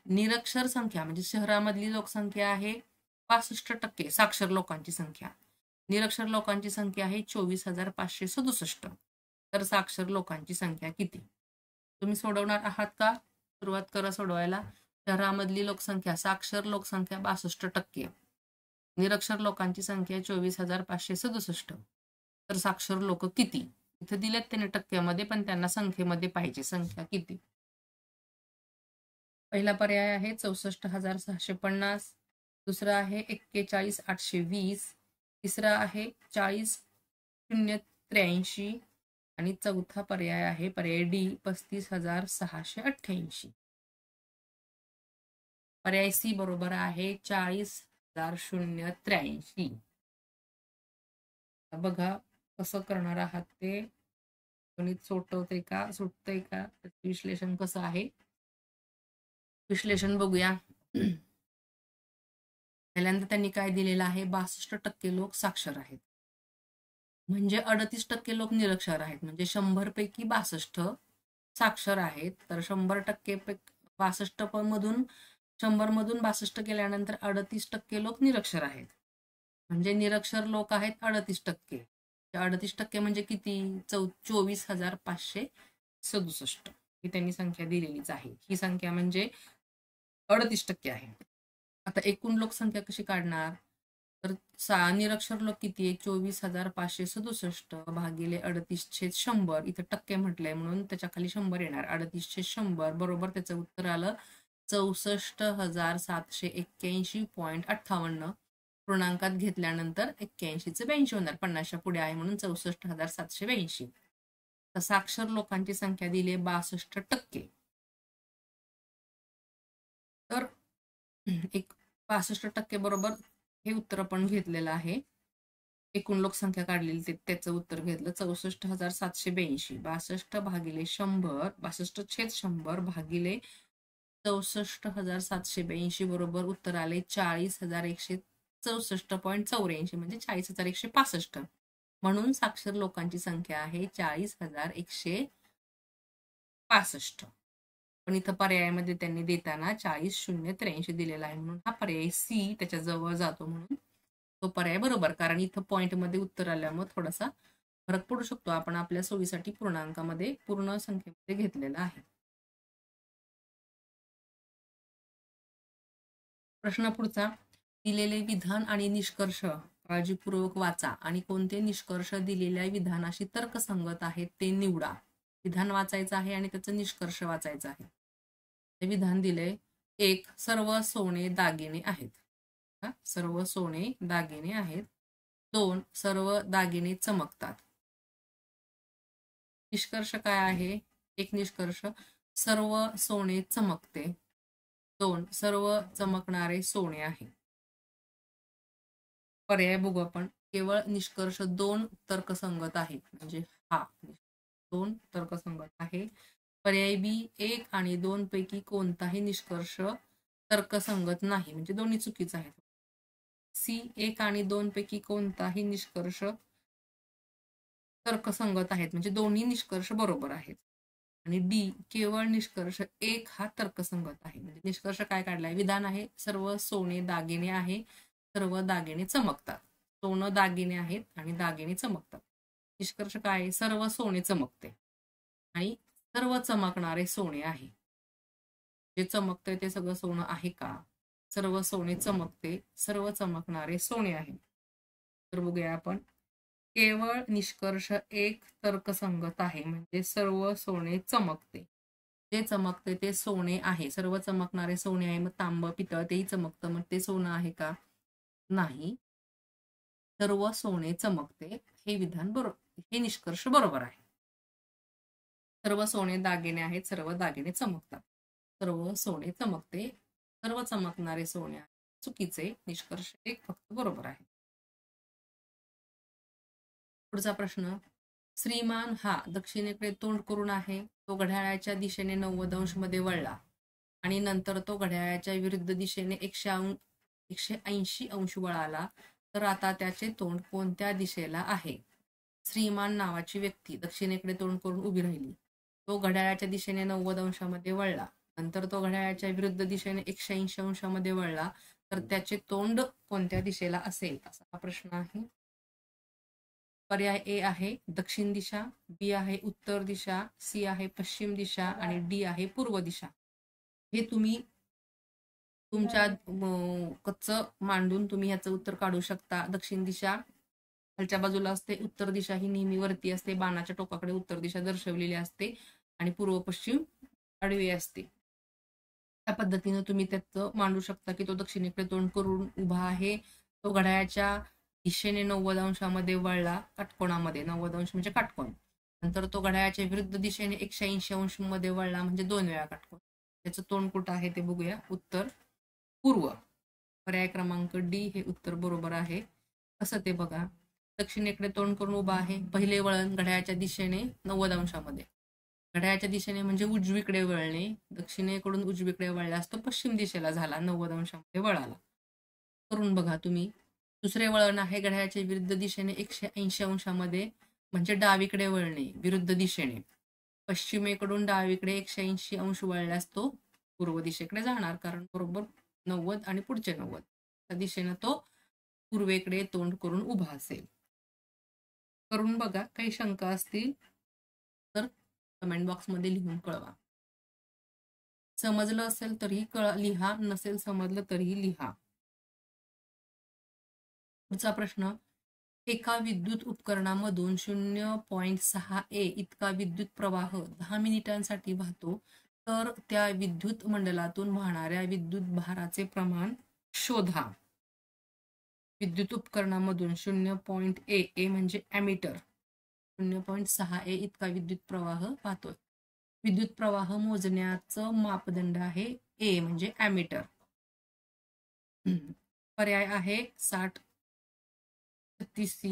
Speaker 1: निरक्षर संख्या म्हणजे शहरामधली लोकसंख्या आहे 65% साक्षर लोकांची संख्या. निरक्षर लोकांची संख्या आहे 24,567. तर साक्षर लोकांची संख्या किती? तुम्ही सोडवणार आहात का? सुरुवात करा सोडवायला. शहरामधली लोकसंख्या, साक्षर लोकसंख्या 62%, निरक्षर लोकांची संख्या 24,567. तर साक्षर लोक किती? इथे दिलेत त्याने टक्क्यामध्ये, पण त्यांना संख्येमध्ये पाहिजे. संख्या किती? पहिला पर्याय आहे 64,650, दुसरा आहे 41,820, तिसरा आहे 40,083 आणि चौथा पर्याय आहे पर्याय डी 35,688. पर्याय सी बरोबर आहे 40,083. बघा कसं करणार आहात ते. गणित सोटवते का, सुटतंय का, विश्लेषण कसं आहे विश्लेषण बघूया. पहिल्यांदा त्यांनी काय दिलेलं आहे, 62% लोक साक्षर आहेत, म्हणजे 38% लोक निरक्षर आहेत. म्हणजे 100 पैकी 62 साक्षर आहेत. तर 100% 62 मधून 100 मधून 62 केल्यानंतर 38% लोक निरक्षर आहेत. म्हणजे निरक्षर लोक आहेत 38%. 38% म्हणजे किती? 24,567 ही त्यांनी संख्या दिलेलीच आहे. ही संख्या म्हणजे 38% आहे. आता एकूण लोकसंख्या कशी काढणार? तर निरक्षर लोक किती आहे? 24,567 भागिले 38/100. इथं टक्के म्हटलंय म्हणून त्याच्या खाली 100 येणार. 38/100 बरोबर त्याचं उत्तर आलं 64,781.58. पूर्णांकात घेतल्यानंतर 81चे 82 होणार. 50च्या पुढे आहे म्हणून 64,782. तर साक्षर लोकांची संख्या दिली 62%. तर एक 65% बरोबर हे उत्तर आपण घेतलेलं आहे. एकूण लोकसंख्या काढलेली त्याचं उत्तर घेतलं 64,782. 62 भागिले 100, 62/100 भागिले 64,782 बरोबर उत्तर आले 40,164.84 म्हणजे 40,165. म्हणून साक्षर लोकांची संख्या आहे 40,165. पण इथं पर्यायामध्ये त्यांनी देताना 40,083 दिलेला आहे, म्हणून हा पर्याय सी त्याच्या जवळ जातो, म्हणून तो पर्याय बरोबर. कारण इथं पॉइंटमध्ये उत्तर आल्यामुळे थोडासा फरक पडू शकतो. आपण आपल्या सोयीसाठी पूर्णांकामध्ये, पूर्ण संख्येमध्ये घेतलेला आहे. प्रश्न पुढचा. दिलेले विधान आणि निष्कर्ष काळजीपूर्वक वाचा आणि कोणते निष्कर्ष दिलेल्या विधानाशी तर्कसंगत आहेत ते निवडा. विधान वाचायचं आहे आणि त्याचं निष्कर्ष वाचायचं आहे. ते विधान दिले. 1. सर्व सोने दागिने आहेत. सर्व सोने दागिने आहेत. 2. सर्व दागिने चमकतात. निष्कर्ष काय आहे? एक निष्कर्ष, सर्व सोने चमकते. 2. सर्व चमकणारे सोने आहे. पर्याय बघू आपण. केवळ निष्कर्ष 2 तर्कसंगत आहेत, म्हणजे हा 2 तर्कसंगत आहे. पर्याय बी 1 आणि 2 पैकी कोणताही निष्कर्ष तर्कसंगत नाही, म्हणजे दोन्ही चुकीचं आहेत. सी 1 आणि 2 पैकी कोणताही निष्कर्ष तर्कसंगत आहेत, म्हणजे दोन्ही निष्कर्ष बरोबर आहेत. आणि डी केवळ निष्कर्ष 1 हा तर्कसंगत आहे. म्हणजे निष्कर्ष काय काढलाय? विधान आहे सर्व सोने दागिने आहे, सर्व दागिने चमकतात. सोनं दागिने आहेत आणि दागिने चमकतात. निष्कर्ष काय आहे? सर्व सोने चमकते आणि सर्व चमकणारे सोने आहे. जे चमकते ते सगळं सोनं आहे का? सर्व सोने चमकते, सर्व चमकणारे सोने आहे. तर बघूया आपण. केवळ निष्कर्ष 1 तर्कसंगत आहे, म्हणजे सर्व सोने चमकते. जे चमकते ते सोने आहे. सर्व चमकणारे सोने आहे. मग तांब, पितळ तेही चमकतं. मग ते सोनं आहे का? नाही. सर्व सोने चमकते. हे विधान बरोबर, हे निष्कर्ष बरोबर आहे. सर्व सोने दागिने आहेत, सर्व दागिने चमकतात. सर्व सोने चमकते, सर्व चमकणारे सोने आहे. चुकीचे. निष्कर्ष 1 फक्त बरोबर आहे. पुढचा प्रश्न. श्रीमान हा दक्षिणेकडे तोंड करून आहे. तो घड्याळाच्या दिशेने 90 अंश मध्ये वळला आणि नंतर तो घड्याळाच्या विरुद्ध दिशेने 180 अंश वळाला, तर आता त्याचे तोंड कोणत्या दिशेला आहे? श्रीमान नावाची व्यक्ती दक्षिणेकडे तोंड करून उभी राहिली. तो घड्याळाच्या दिशेने 90 अंशामध्ये वळला. नंतर तो घड्याळाच्या विरुद्ध दिशेने 180 अंशामध्ये वळला, तर त्याचे तोंड कोणत्या दिशेला असेल? असा हा प्रश्न आहे. पर्याय ए आहे दक्षिण दिशा, बी आहे उत्तर दिशा, सी आहे पश्चिम दिशा आणि डी आहे पूर्व दिशा. हे तुम्ही तुमच्या कच्चं मांडून तुम्ही ह्याचं उत्तर काढू शकता. दक्षिण दिशा खालच्या बाजूला असते, उत्तर दिशा ही नेहमी वरती असते, बाणाच्या टोकाकडे उत्तर दिशा दर्शवलेली असते आणि पूर्व पश्चिम आडवी असते. त्या पद्धतीने तुम्ही त्याचं मांडू शकता की तो दक्षिणेकडे तोंड करून उभा आहे. तो घड्याळाच्या दिशेने 90 अंशामध्ये वळला, काटकोणामध्ये. 90 अंश म्हणजे काटकोण. नंतर तो घड्याळाच्या विरुद्ध दिशेने 180 अंश मध्ये वळला, म्हणजे 2 वेळा काटकोण. त्याचं तोंड कुठं आहे ते बघूया. उत्तर पूर्व. पर्याय क्रमांक डी हे उत्तर बरोबर आहे. कसं ते बघा. दक्षिणेकडे तोंड करून उभा आहे. पहिले वळण घड्याळाच्या दिशेने 90 अंशामध्ये. घड्याळाच्या दिशेने म्हणजे उजवीकडे वळणे. दक्षिणेकडून उजवीकडे वळल्यास तो पश्चिम दिशेला झाला, 90 अंशामध्ये वळाला. करून बघा तुम्ही. दुसरे वळण आहे घड्याळाच्या विरुद्ध दिशेने 180 अंशामध्ये, म्हणजे डावीकडे वळणे विरुद्ध दिशेने. पश्चिमेकडून डावीकडे 180 अंश वळल्यास तो पूर्व दिशेकडे जाणार, कारण बरोबर 90 आणि पुढचे 90 त्या दिशेनं तो पूर्वेकडे तोंड करून उभा असेल. करून बघा. काही शंका असतील तर कमेंट बॉक्समध्ये लिहून कळवा. समजलं असेल तरीही लिहा, नसेल समजलं तरीही लिहा. पुढचा प्रश्न. एका विद्युत उपकरणामधून 0.6 ए इतका विद्युत प्रवाह 10 मिनिटांसाठी वाहतो, तर त्या विद्युत मंडलातून वाहणाऱ्या विद्युत भाराचे प्रमाण शोधा. विद्युत उपकरणामधून 0.1 ए म्हणजे ॲमीटर, 0.6 ए इतका विद्युत प्रवाह वाहतोय. विद्युत प्रवाह मोजण्याचं मापदंड आहे ए म्हणजे ॲमीटर. पर्याय आहे 60, 36C,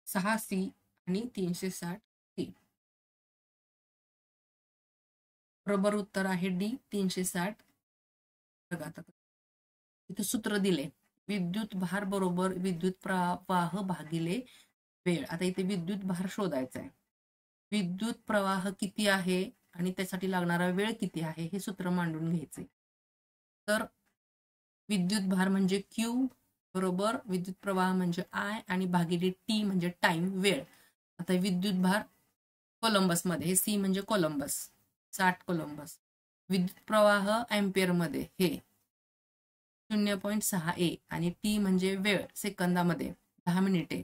Speaker 1: 6C आणि 360C. बरोबर उत्तर आहे डी 360. बघा आता इथे सूत्र दिले. विद्युत भार बरोबर विद्युत प्रवाह भागिले वेळ. आता इथे विद्युत भार शोधायचा आहे. विद्युत प्रवाह किती आहे आणि त्यासाठी लागणारा वेळ किती आहे हे सूत्र मांडून घ्यायचे. तर विद्युत भार म्हणजे क्यू बरोबर विद्युत प्रवाह म्हणजे आय आणि भागिले टी म्हणजे टाइम, वेळ. आता विद्युत भार कोलंबसमध्ये, हे सी म्हणजे कोलंबस, 60 कोलंबस. विद्युत प्रवाह अँपियर मध्ये हे 0.6 ए आणि टी म्हणजे वेळ सेकंदामध्ये 10 मिनिटे.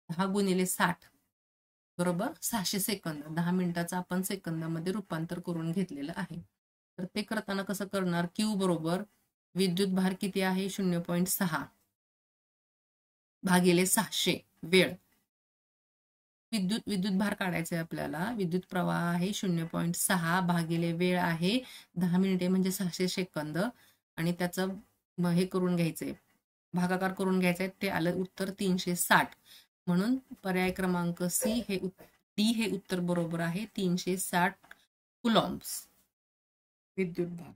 Speaker 1: 10 गुणिले 60 बरोबर 600 सेकंद. 10 मिनिटाचं आपण सेकंदामध्ये रूपांतर करून घेतलेलं आहे. तर ते करताना कसं करणार? क्यू बरोबर विद्युत भार किती आहे 0.6 भागिले 600 वेळ. विद्युत भार काढायचा आहे आपल्याला. विद्युत प्रवाह आहे 0.6 भागिले वेळ आहे 10 मिनिटे म्हणजे 600 सेकंद आणि त्याचं हे करून घ्यायचंय, भागाकार करून घ्यायचंय. ते आलं उत्तर 360. म्हणून पर्याय क्रमांक सी हे डी हे उत्तर बरोबर आहे. 360 कुलॉम्ब्स विद्युत भार.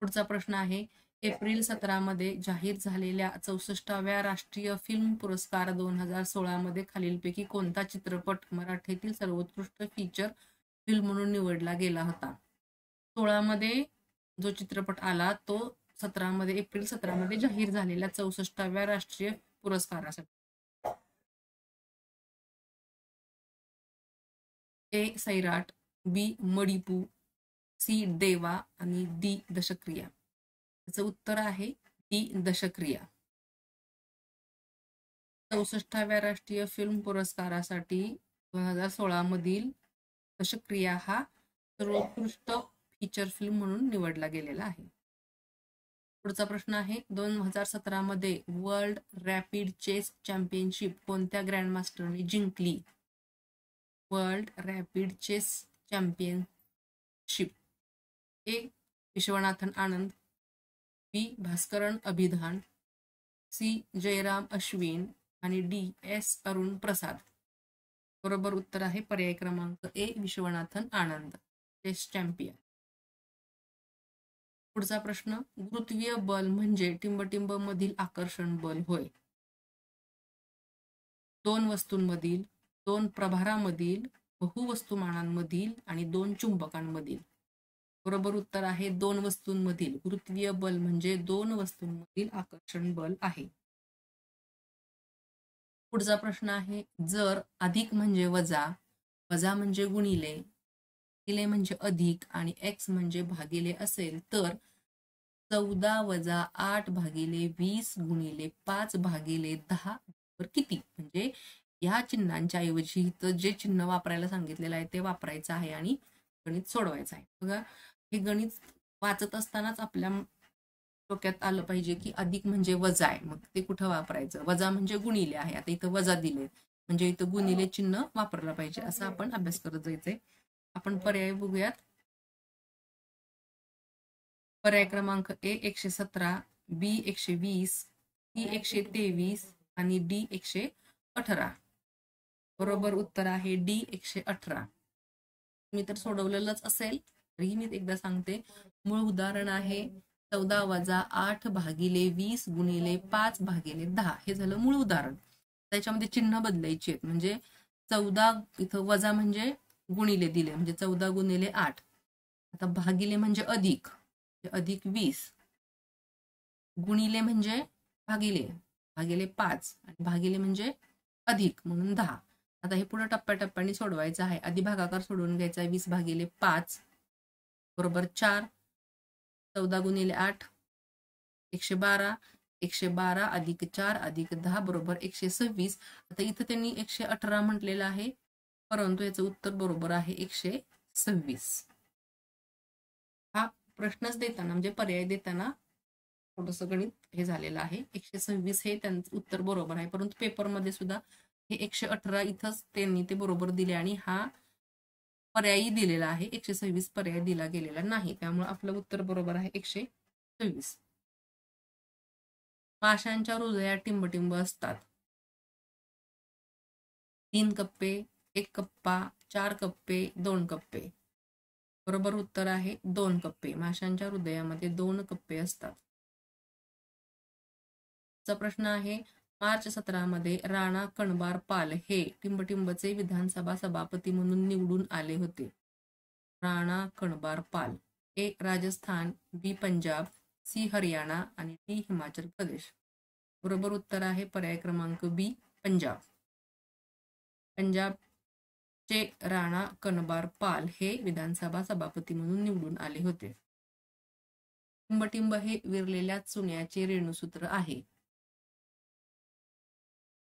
Speaker 1: पुढचा प्रश्न आहे. एप्रिल 17 मध्ये जाहीर झालेल्या 64व्या राष्ट्रीय फिल्म पुरस्कार 2016 मध्ये खालीलपैकी कोणता चित्रपट मराठीतील सर्वोत्कृष्ट फीचर फिल्म म्हणून निवडला गेला होता? 16 मध्ये जो चित्रपट आला तो एप्रिल 17 मध्ये जाहीर झालेल्या 64व्या राष्ट्रीय पुरस्कारासाठी. ए सैराट, बी मडिपू, सी देवा आणि डी दशक्रिया. त्याचं उत्तर आहे डी दशक्रिया. 64व्या राष्ट्रीय फिल्म पुरस्कारासाठी 2016 मधील दशक्रिया हा सर्वोत्कृष्ट फीचर फिल्म म्हणून निवडला गेलेला आहे. पुढचा प्रश्न आहे 2017 मध्ये वर्ल्ड रॅपिड चेस चॅम्पियनशिप कोणत्या ग्रँडमास्टरने जिंकली? World rapid chess championship. A Viswanathan Anand, B Bhaskaran Abhidhan, C Jairam Ashwin आणि डी एस अरुण प्रसाद. बरोबर उत्तर आहे पर्याय क्रमांक ए विश्वनाथन आनंद, चेस चॅम्पियन. पुढचा प्रश्न गुरुत्वीय बल म्हणजे टिंबटिंब मधील आकर्षण बल होय. 2 वस्तूंमधील, 2 प्रभारामधील, बहुवस्तुमानांमधील आणि 2 चुंबकांमधील. बरोबर उत्तर आहे 2 वस्तूंमधील. गुरुत्वीय बल म्हणजे 2 वस्तूंमधील आकर्षण बल आहे. पुढचा प्रश्न आहे जर अधिक म्हणजे वजा, वजा म्हणजे गुणिले, गुणिले म्हणजे अधिक आणि x म्हणजे भागिले असेल तर 14 वजा 8 भागिले 20 गुणिले 5 भागिले 10 किती? म्हणजे या चिन्हांच्या ऐवजी इथं जे चिन्ह वापरायला सांगितलेलं आहे ते वापरायचं आहे आणि गणित सोडवायचं आहे. बघा हे गणित वाचत असतानाच आपल्या डोक्यात आलं पाहिजे की अधिक म्हणजे वजा आहे, मग ते कुठं वापरायचं? वजा म्हणजे गुणिले आहे, आता इथं वजा दिले म्हणजे इथं गुणिले चिन्ह वापरलं पाहिजे, असं आपण अभ्यास करत जायचंय. आपण पर्याय बघूयात. पर्याय क्रमांक ए 117, बी 120, सी 123 आणि डी 118. बरोबर उत्तर आहे डी 118. मी तर सोडवलेलंच असेल तरीही मी एकदा सांगते. मूळ उदाहरण आहे 14 वजा 8 भागिले 20 गुणिले 5 भागिले 10. हे झालं मूळ उदाहरण. त्याच्यामध्ये चिन्ह बदलायची आहेत. म्हणजे 14 इथं वजा म्हणजे गुणिले दिले म्हणजे 14 गुणिले 8. आता भागिले म्हणजे अधिक, अधिक 20, गुणिले म्हणजे भागिले, भागिले 5 आणि भागिले म्हणजे अधिक म्हणून 10. आता हे पुढे टप्प्याटप्प्याने सोडवायचं आहे. आधी भागाकार सोडवून घ्यायचा आहे. 20 भागिले 5 बरोबर 4, 14 गुणिले 8 112, 112 अधिक 4 अधिक 10 बरोबर 126. आता इथं त्यांनी 118 म्हटलेलं आहे परंतु याचं उत्तर बरोबर आहे 126. हा प्रश्नच देताना म्हणजे पर्याय देताना थोडंसं गणित हे झालेलं आहे. 126 हे त्यांचं उत्तर बरोबर आहे परंतु पेपरमध्ये सुद्धा हे 118 इथंच त्यांनी ते बरोबर दिले आणि हा पर्यायी दिलेला आहे. 126 पर्याय दिला गेलेला नाही, त्यामुळे आपलं उत्तर बरोबर आहे 126. माशांच्या हृदयात टिंबटिंब असतात. 3 कप्पे, 1 कप्पा, 4 कप्पे, 2 कप्पे. बरोबर उत्तर आहे 2 कप्पे. माशांच्या हृदयामध्ये 2 कप्पे असतात. चा प्रश्न आहे मार्च 17 मध्ये राणा कणबार पाल हे टिंबटिंबचे विधानसभा सभापती म्हणून निवडून आले होते. राणा कणबार पाल. ए राजस्थान, बी पंजाब, सी हरियाणा आणि डी हिमाचल प्रदेश. बरोबर उत्तर आहे पर्याय क्रमांक बी पंजाब. पंजाबचे राणा कणबार पाल हे विधानसभा सभापती म्हणून निवडून आले होते. टिंबटिंब हे विरलेल्या चुन्याचे रेणुसूत्र आहे.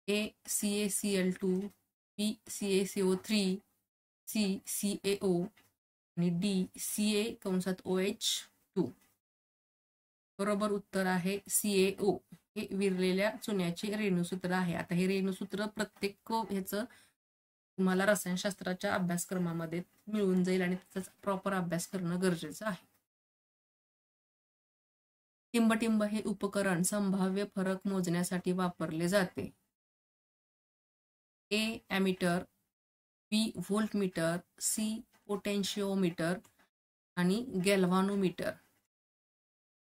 Speaker 1: ए CaCl2, बी CaCO3, सी CaO आणि डी CaOH2. बरोबर उत्तर आहे CaO. हे विरलेल्या चुन्याचे रेणुसूत्र आहे. आता हे रेणुसूत्र प्रत्येक ह्याचं तुम्हाला रसायनशास्त्राच्या अभ्यासक्रमामध्ये मिळून जाईल आणि त्याचा प्रॉपर अभ्यास करणं गरजेचं आहे. टिंबटिंब हे उपकरण संभाव्य फरक मोजण्यासाठी वापरले जाते. ए ॲमीटर, बी व्होल्टमीटर, सी पोटेन्शिओमीटर आणि गॅल्व्हॅनोमीटर.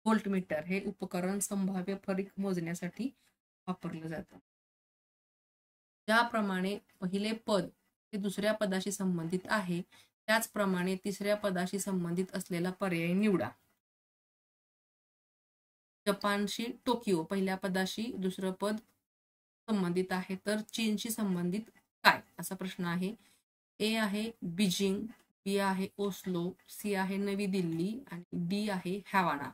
Speaker 1: व्होल्टमीटर हे उपकरण संभाव्य फरक मोजण्यासाठी वापरलं जातं. ज्याप्रमाणे पहिले पद हे दुसऱ्या पदाशी संबंधित आहे, त्याचप्रमाणे तिसऱ्या पदाशी संबंधित असलेला पर्याय निवडा. जपानशी टोकियो पहिल्या पदाशी दुसरं पद संबंधित आहे, तर चीनशी संबंधित काय, असा प्रश्न आहे. ए आहे बीजिंग, बी आहे ओस्लो, सी आहे नवी दिल्ली आणि डी आहे हॅवाना.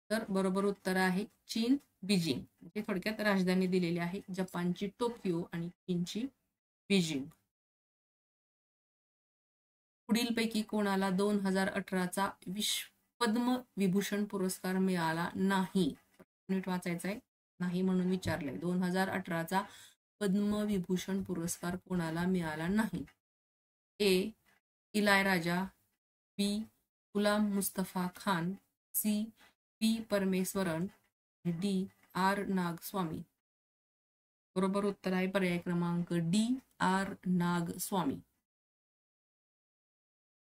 Speaker 1: तर बरोबर उत्तर आहे चीन बीजिंग. म्हणजे थोडक्यात राजधानी दिलेली आहे जपानची टोकियो आणि चीनची बीजिंग. पुढीलपैकी कोणाला 2018चा पद्म विभूषण पुरस्कार मिळाला नाही? नीट वाचायचं आहे, नाही म्हणून विचारलंय. 2018चा पद्मविभूषण पुरस्कार कोणाला मिळाला नाही? A Ilaiyaraaja, B Ghulam Mustafa Khan, C P Parameswaran, D R Nagaswamy. बरोबर उत्तर आहे पर्याय क्रमांक डी आर नागस्वामी.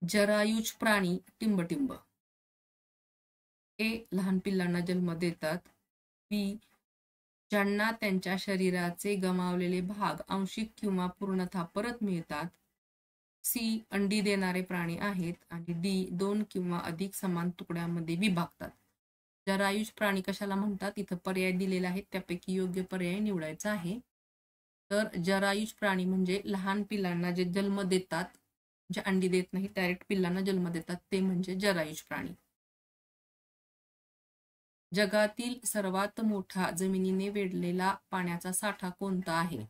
Speaker 1: जरायुज प्राणी टिंबटिंब. ए लहान पिल्लांना जन्म देतात, बी ज्यांना त्यांच्या शरीराचे गमावलेले भाग आंशिक किंवा पूर्णतः परत मिळतात, सी अंडी देणारे प्राणी आहेत आणि डी 2 किंवा अधिक समान तुकड्यांमध्ये विभागतात. जरायुज प्राणी कशाला म्हणतात? इथं पर्याय दिलेले आहेत, त्यापैकी योग्य पर्याय निवडायचा आहे. तर जरायुज प्राणी म्हणजे लहान पिल्लांना जे जन्म देतात, जे अंडी देत नाही, डायरेक्ट पिल्लांना जन्म देतात, ते म्हणजे जरायुज प्राणी. जगातील सर्वात मोठा जमिनीने वेढलेला पाण्याचा साठा कोणता आहे?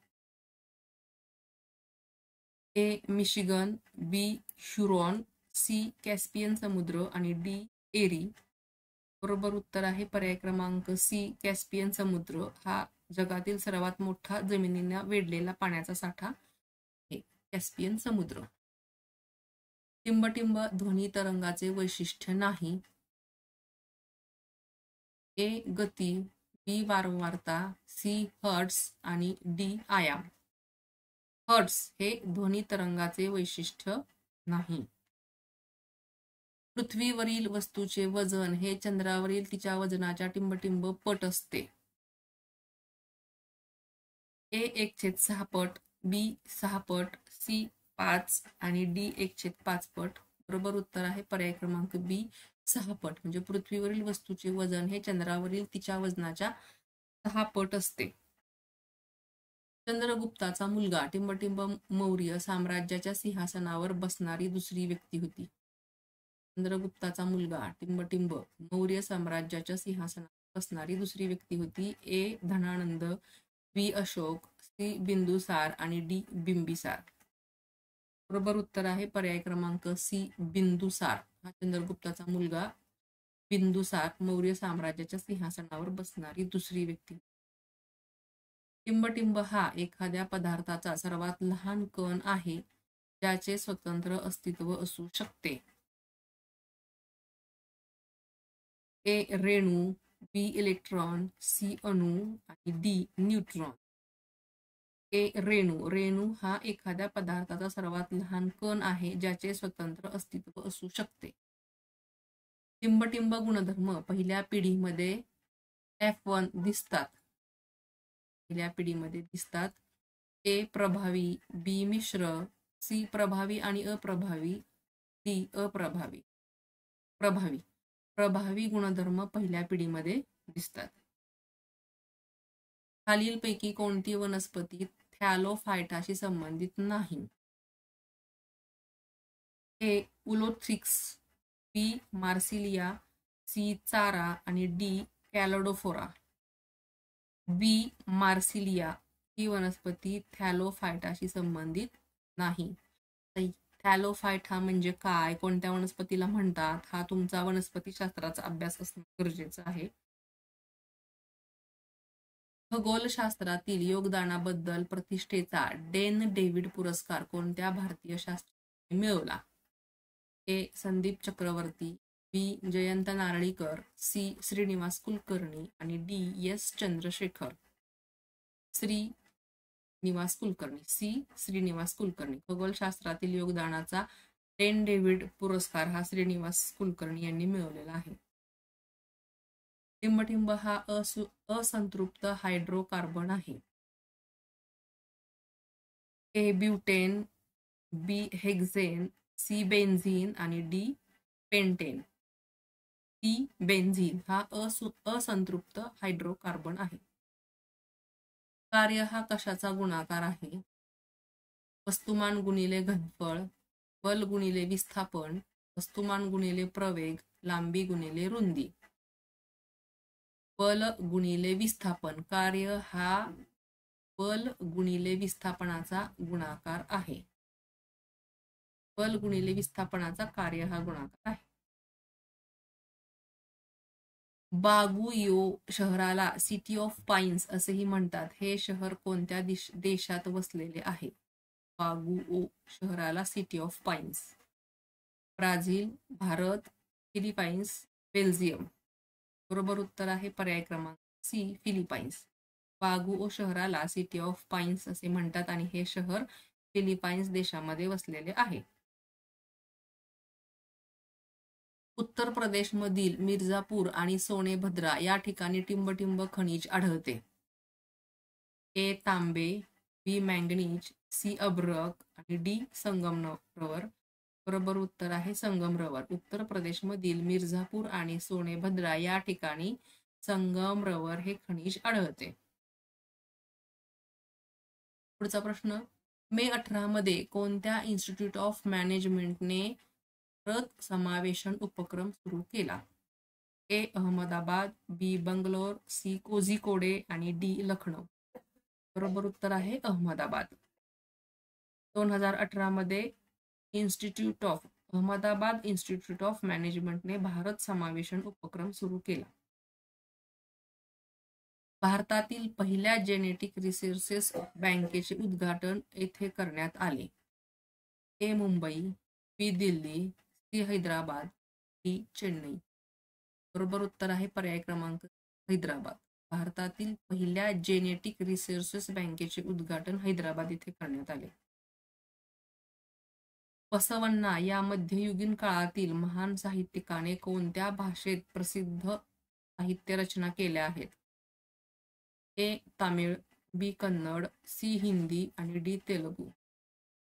Speaker 1: ए मिशिगन, बी हुरॉन, सी कॅस्पियन समुद्र आणि डी एरी. बरोबर उत्तर आहे पर्याय क्रमांक सी कॅस्पियन समुद्र हा जगातील सर्वात मोठा जमिनीने वेढलेला पाण्याचा साठा आहे, कॅस्पियन समुद्र. टिंबटिंब ध्वनी तरंगाचे वैशिष्ट्य नाही. ए गती, बी वारंवारता, सी हर्ट्स आणि डी आयाम. हर्ट्स हे ध्वनी तरंगाचे वैशिष्ट्य नाही. पृथ्वीवरील वस्तूचे वजन हे चंद्रावरील तिच्या वजनाच्या टिंबटिंब पट असते. ए 1/6 पट, बी 6 पट, सी 5 आणि डी 1/5 पट. बरोबर उत्तर आहे पर्याय क्रमांक बी 6 पट. म्हणजे पृथ्वीवरील वस्तूचे वजन हे चंद्रावरील तिच्या वजनाच्या 6 पट असते. चंद्रगुप्ताचा मुलगा टिंबटिंब मौर्य साम्राज्याच्या सिंहासनावर बसणारी दुसरी व्यक्ती होती. चंद्रगुप्ताचा मुलगा टिंबटिंब मौर्य साम्राज्याच्या सिंहासनावर बसणारी दुसरी व्यक्ती होती. ए धनानंद, बी अशोक, सी बिंदुसार आणि डी बिंबिसार. बरोबर उत्तर आहे पर्याय क्रमांक सी बिंदुसार हा चंद्रगुप्ताचा मुलगा बिंदुसार मौर्य साम्राज्याच्या सिंहासनावर बसणारी दुसरी व्यक्ती. टिंबटिंब हा एखाद्या पदार्थाचा सर्वात लहान कण आहे ज्याचे स्वतंत्र अस्तित्व असू शकते. ए रेणू, बी इलेक्ट्रॉन, सी अणू आणि डी न्यूट्रॉन. ए रेणू, रेणू हा एखाद्या पदार्थाचा सर्वात लहान कण आहे ज्याचे स्वतंत्र अस्तित्व असू शकते. टिंबटिंब गुणधर्म पहिल्या पिढीमध्ये F1 दिसतात. पहिल्या पिढीमध्ये दिसतात. ए प्रभावी, बी मिश्र, सी प्रभावी आणि अप्रभावी, डी अप्रभावी. प्रभावी गुणधर्म पहिल्या पिढीमध्ये दिसतात. खालीलपैकी कोणती वनस्पती थॅलोफायटाशी संबंधित नाही? ए उलोथ्रिक्स, बी मार्सिलिया, सी चारा आणि डी कॅलोडोफोरा. बी मार्सिलिया ही वनस्पती थॅलोफायटाशी संबंधित नाही. थॅलोफायट हा म्हणजे काय, कोणत्या वनस्पतीला म्हणतात, हा तुमचा वनस्पतीशास्त्राचा अभ्यास असणं गरजेचं आहे. खगोलशास्त्रातील योगदानाबद्दल प्रतिष्ठेचा डेन डेव्हिड पुरस्कार कोणत्या भारतीय शास्त्रज्ञाने मिळवला? ए संदीप चक्रवर्ती, बी जयंत नारळीकर, सी श्रीनिवास कुलकर्णी आणि डी एस चंद्रशेखर. श्रीनिवास कुलकर्णी. खगोलशास्त्रातील योगदानाचा डेन डेव्हिड पुरस्कार हा श्रीनिवास कुलकर्णी यांनी मिळवलेला आहे. टिंबटिंब हा असंतृप्त हायड्रोकार्बन आहे. ए ब्युटेन, बी हेक्झेन, सी बेन्झीन आणि डी पेंटेन. सी बेन्झीन हा असंतृप्त हायड्रोकार्बन आहे. कार्य हा कशाचा गुणाकार आहे? वस्तुमान गुणिले घनफळ, बल गुणिले विस्थापन, वस्तुमान गुणिले प्रवेग, लांबी गुणिले रुंदी. बल गुणिले विस्थापन. कार्य हा बल गुणिले विस्थापनाचा गुणाकार आहे. बल गुणिले विस्थापनाचा कार्य हा गुणाकार आहे. बागुयो शहराला सिटी ऑफ पाईन्स असेही म्हणतात. हे शहर कोणत्या देशात वसलेले आहे? बागुओ शहराला city of pines. Brazil, Bharat, Philippines, Belgium. बरोबर उत्तर आहे पर्याय क्रमांक सी, फिलिपाईन्स. बागुओ शहराला सिटी ऑफ पाईन्स असे म्हणतात आणि हे शहर फिलिपाईन्स देशामध्ये वसलेले आहे. उत्तर प्रदेशमधील मिर्झापूर आणि सोनेभद्रा या ठिकाणी टिंबटिंब खनिज आढळते. ए तांबे, बी मँगनीज, सी अभ्रक आणि डी संगमरवर. बरोबर उत्तर आहे संगमरवर. उत्तर प्रदेशमधील मिर्झापूर आणि सोनेभद्रा या ठिकाणी संगमरवर हे खनिज आढळते. पुढचा प्रश्न, मे 18 मध्ये कोणत्या इन्स्टिट्यूट ऑफ मॅनेजमेंटने रथ समावेशन उपक्रम सुरू केला? ए अहमदाबाद, बी बंगलोर, सी कोझिकोडे आणि डी लखनौ. बरोबर उत्तर आहे अहमदाबाद. 2018 मध्ये अहमदाबाद इन्स्टिट्यूट ऑफ मॅनेजमेंटने भारत समावेशन उपक्रम सुरू केला. भारतातील पहिल्या जेनेटिक रिसोर्सेस बँकेचे उद्घाटन येथे करण्यात आले. ए मुंबई, बी दिल्ली, सी हैदराबाद, डी चेन्नई. बरोबर उत्तर आहे पर्याय क्रमांक हैदराबाद. भारतातील पहिल्या जेनेटिक रिसोर्सेस बँकेचे उद्घाटन हैदराबाद येथे करण्यात आले. बसवण्णा या मध्ययुगीन काळातील महान साहित्यिकाने कोणत्या भाषेत प्रसिद्ध साहित्य रचना केल्या आहेत? ए तामिळ, बी कन्नड, सी हिंदी आणि डी तेलुगू.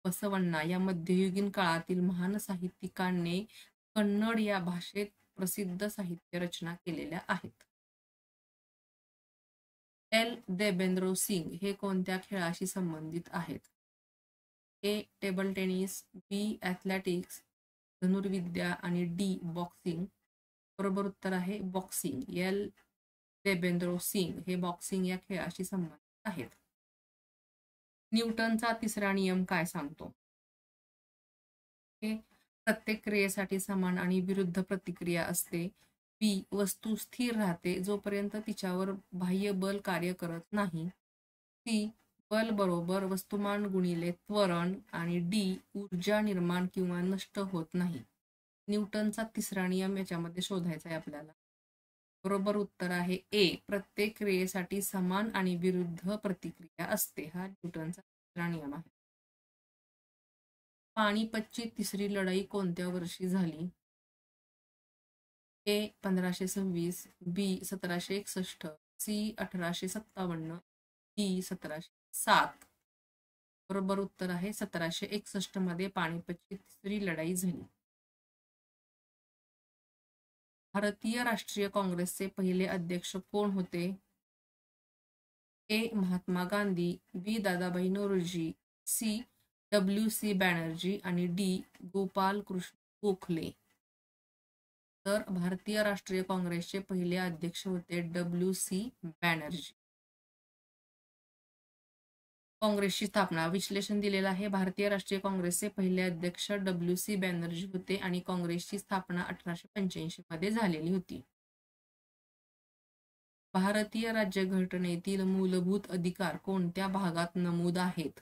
Speaker 1: बसवण्णा या मध्ययुगीन काळातील महान साहित्यिकांनी कन्नड या भाषेत प्रसिद्ध साहित्य रचना केलेल्या आहेत. एल देवेंद्र सिंग हे कोणत्या खेळाशी संबंधित आहेत? ए टेबल टेनिस, बी ॲथलेटिक्स, धनुर्विद्या आणि डी बॉक्सिंग. बरोबर उत्तर आहे बॉक्सिंग. एल देवेंद्र सिंग हे बॉक्सिंग या खेळाशी संबंधित आहेत. न्यूटनचा तिसरा नियम काय सांगतो? प्रत्येक क्रियेसाठी समान आणि विरुद्ध प्रतिक्रिया असते. बी वस्तू स्थिर राहते जोपर्यंत तिच्यावर बाह्य बल कार्य करत नाही. सी बल बरोबर वस्तुमान गुणिले त्वरण आणि डी ऊर्जा निर्माण किंवा नष्ट होत नाही. न्यूटनचा तिसरा नियम याच्यामध्ये शोधायचा आहे आपल्याला. बरोबर उत्तर आहे ए प्रत्येक क्रियेसाठी समान आणि विरुद्ध प्रतिक्रिया असते. हा न्यूटनचा तिसरा नियम आहे. पानिपतची तिसरी लढाई कोणत्या वर्षी झाली? ए 1526, बी 1761, सी 1857, डी 1707. बरोबर उत्तर आहे 1761 मध्ये पानिपतची तिसरी लढाई झाली. भारतीय राष्ट्रीय काँग्रेसचे पहिले अध्यक्ष कोण होते? ए महात्मा गांधी, बी दादाभाई नौरोजी, सी WC बॅनर्जी आणि डी गोपाल कृष्ण गोखले. तर भारतीय राष्ट्रीय काँग्रेसचे पहिले अध्यक्ष होते WC बॅनर्जी. काँग्रेसची स्थापना विश्लेषण दिलेलं आहे. भारतीय राष्ट्रीय काँग्रेसचे पहिले अध्यक्ष WC बॅनर्जी होते आणि काँग्रेसची स्थापना 1885 मध्ये झालेली होती. भारतीय राज्यघटनेतील मूलभूत अधिकार कोणत्या भागात नमूद आहेत?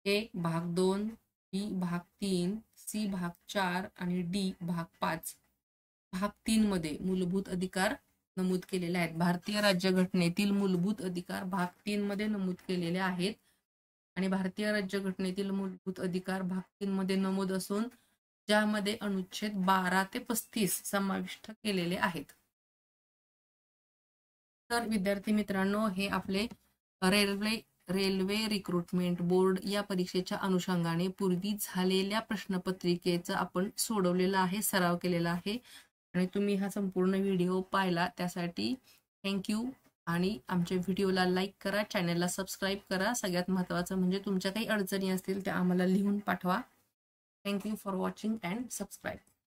Speaker 1: ए भाग 2, बी भाग 3, सी भाग 4 आणि डी भाग 5. भाग 3 मध्ये मूलभूत अधिकार नमूद केलेले आहेत. भारतीय राज्यघटनेतील मूलभूत अधिकार भाग 3 मध्ये नमूद केलेले आहेत आणि भारतीय राज्यघटनेतील मूलभूत अधिकार भाग 3 मध्ये नमूद असून ज्यामध्ये अनुच्छेद 12 ते 35 समाविष्ट केलेले आहेत. तर विद्यार्थी मित्रांनो, हे आपले रेल्वे रिक्रुटमेंट बोर्ड या परीक्षेच्या अनुषंगाने पूर्वी झालेल्या प्रश्नपत्रिकेचं आपण सोडवलेलं आहे, सराव केलेला आहे आणि तुम्ही हा संपूर्ण व्हिडिओ पाहिला त्यासाठी थँक्यू. आणि आमच्या व्हिडिओला लाईक करा, चॅनलला सबस्क्राईब करा. सगळ्यात महत्त्वाचं म्हणजे तुमच्या काही अडचणी असतील त्या आम्हाला लिहून पाठवा. Thank you for watching and subscribe.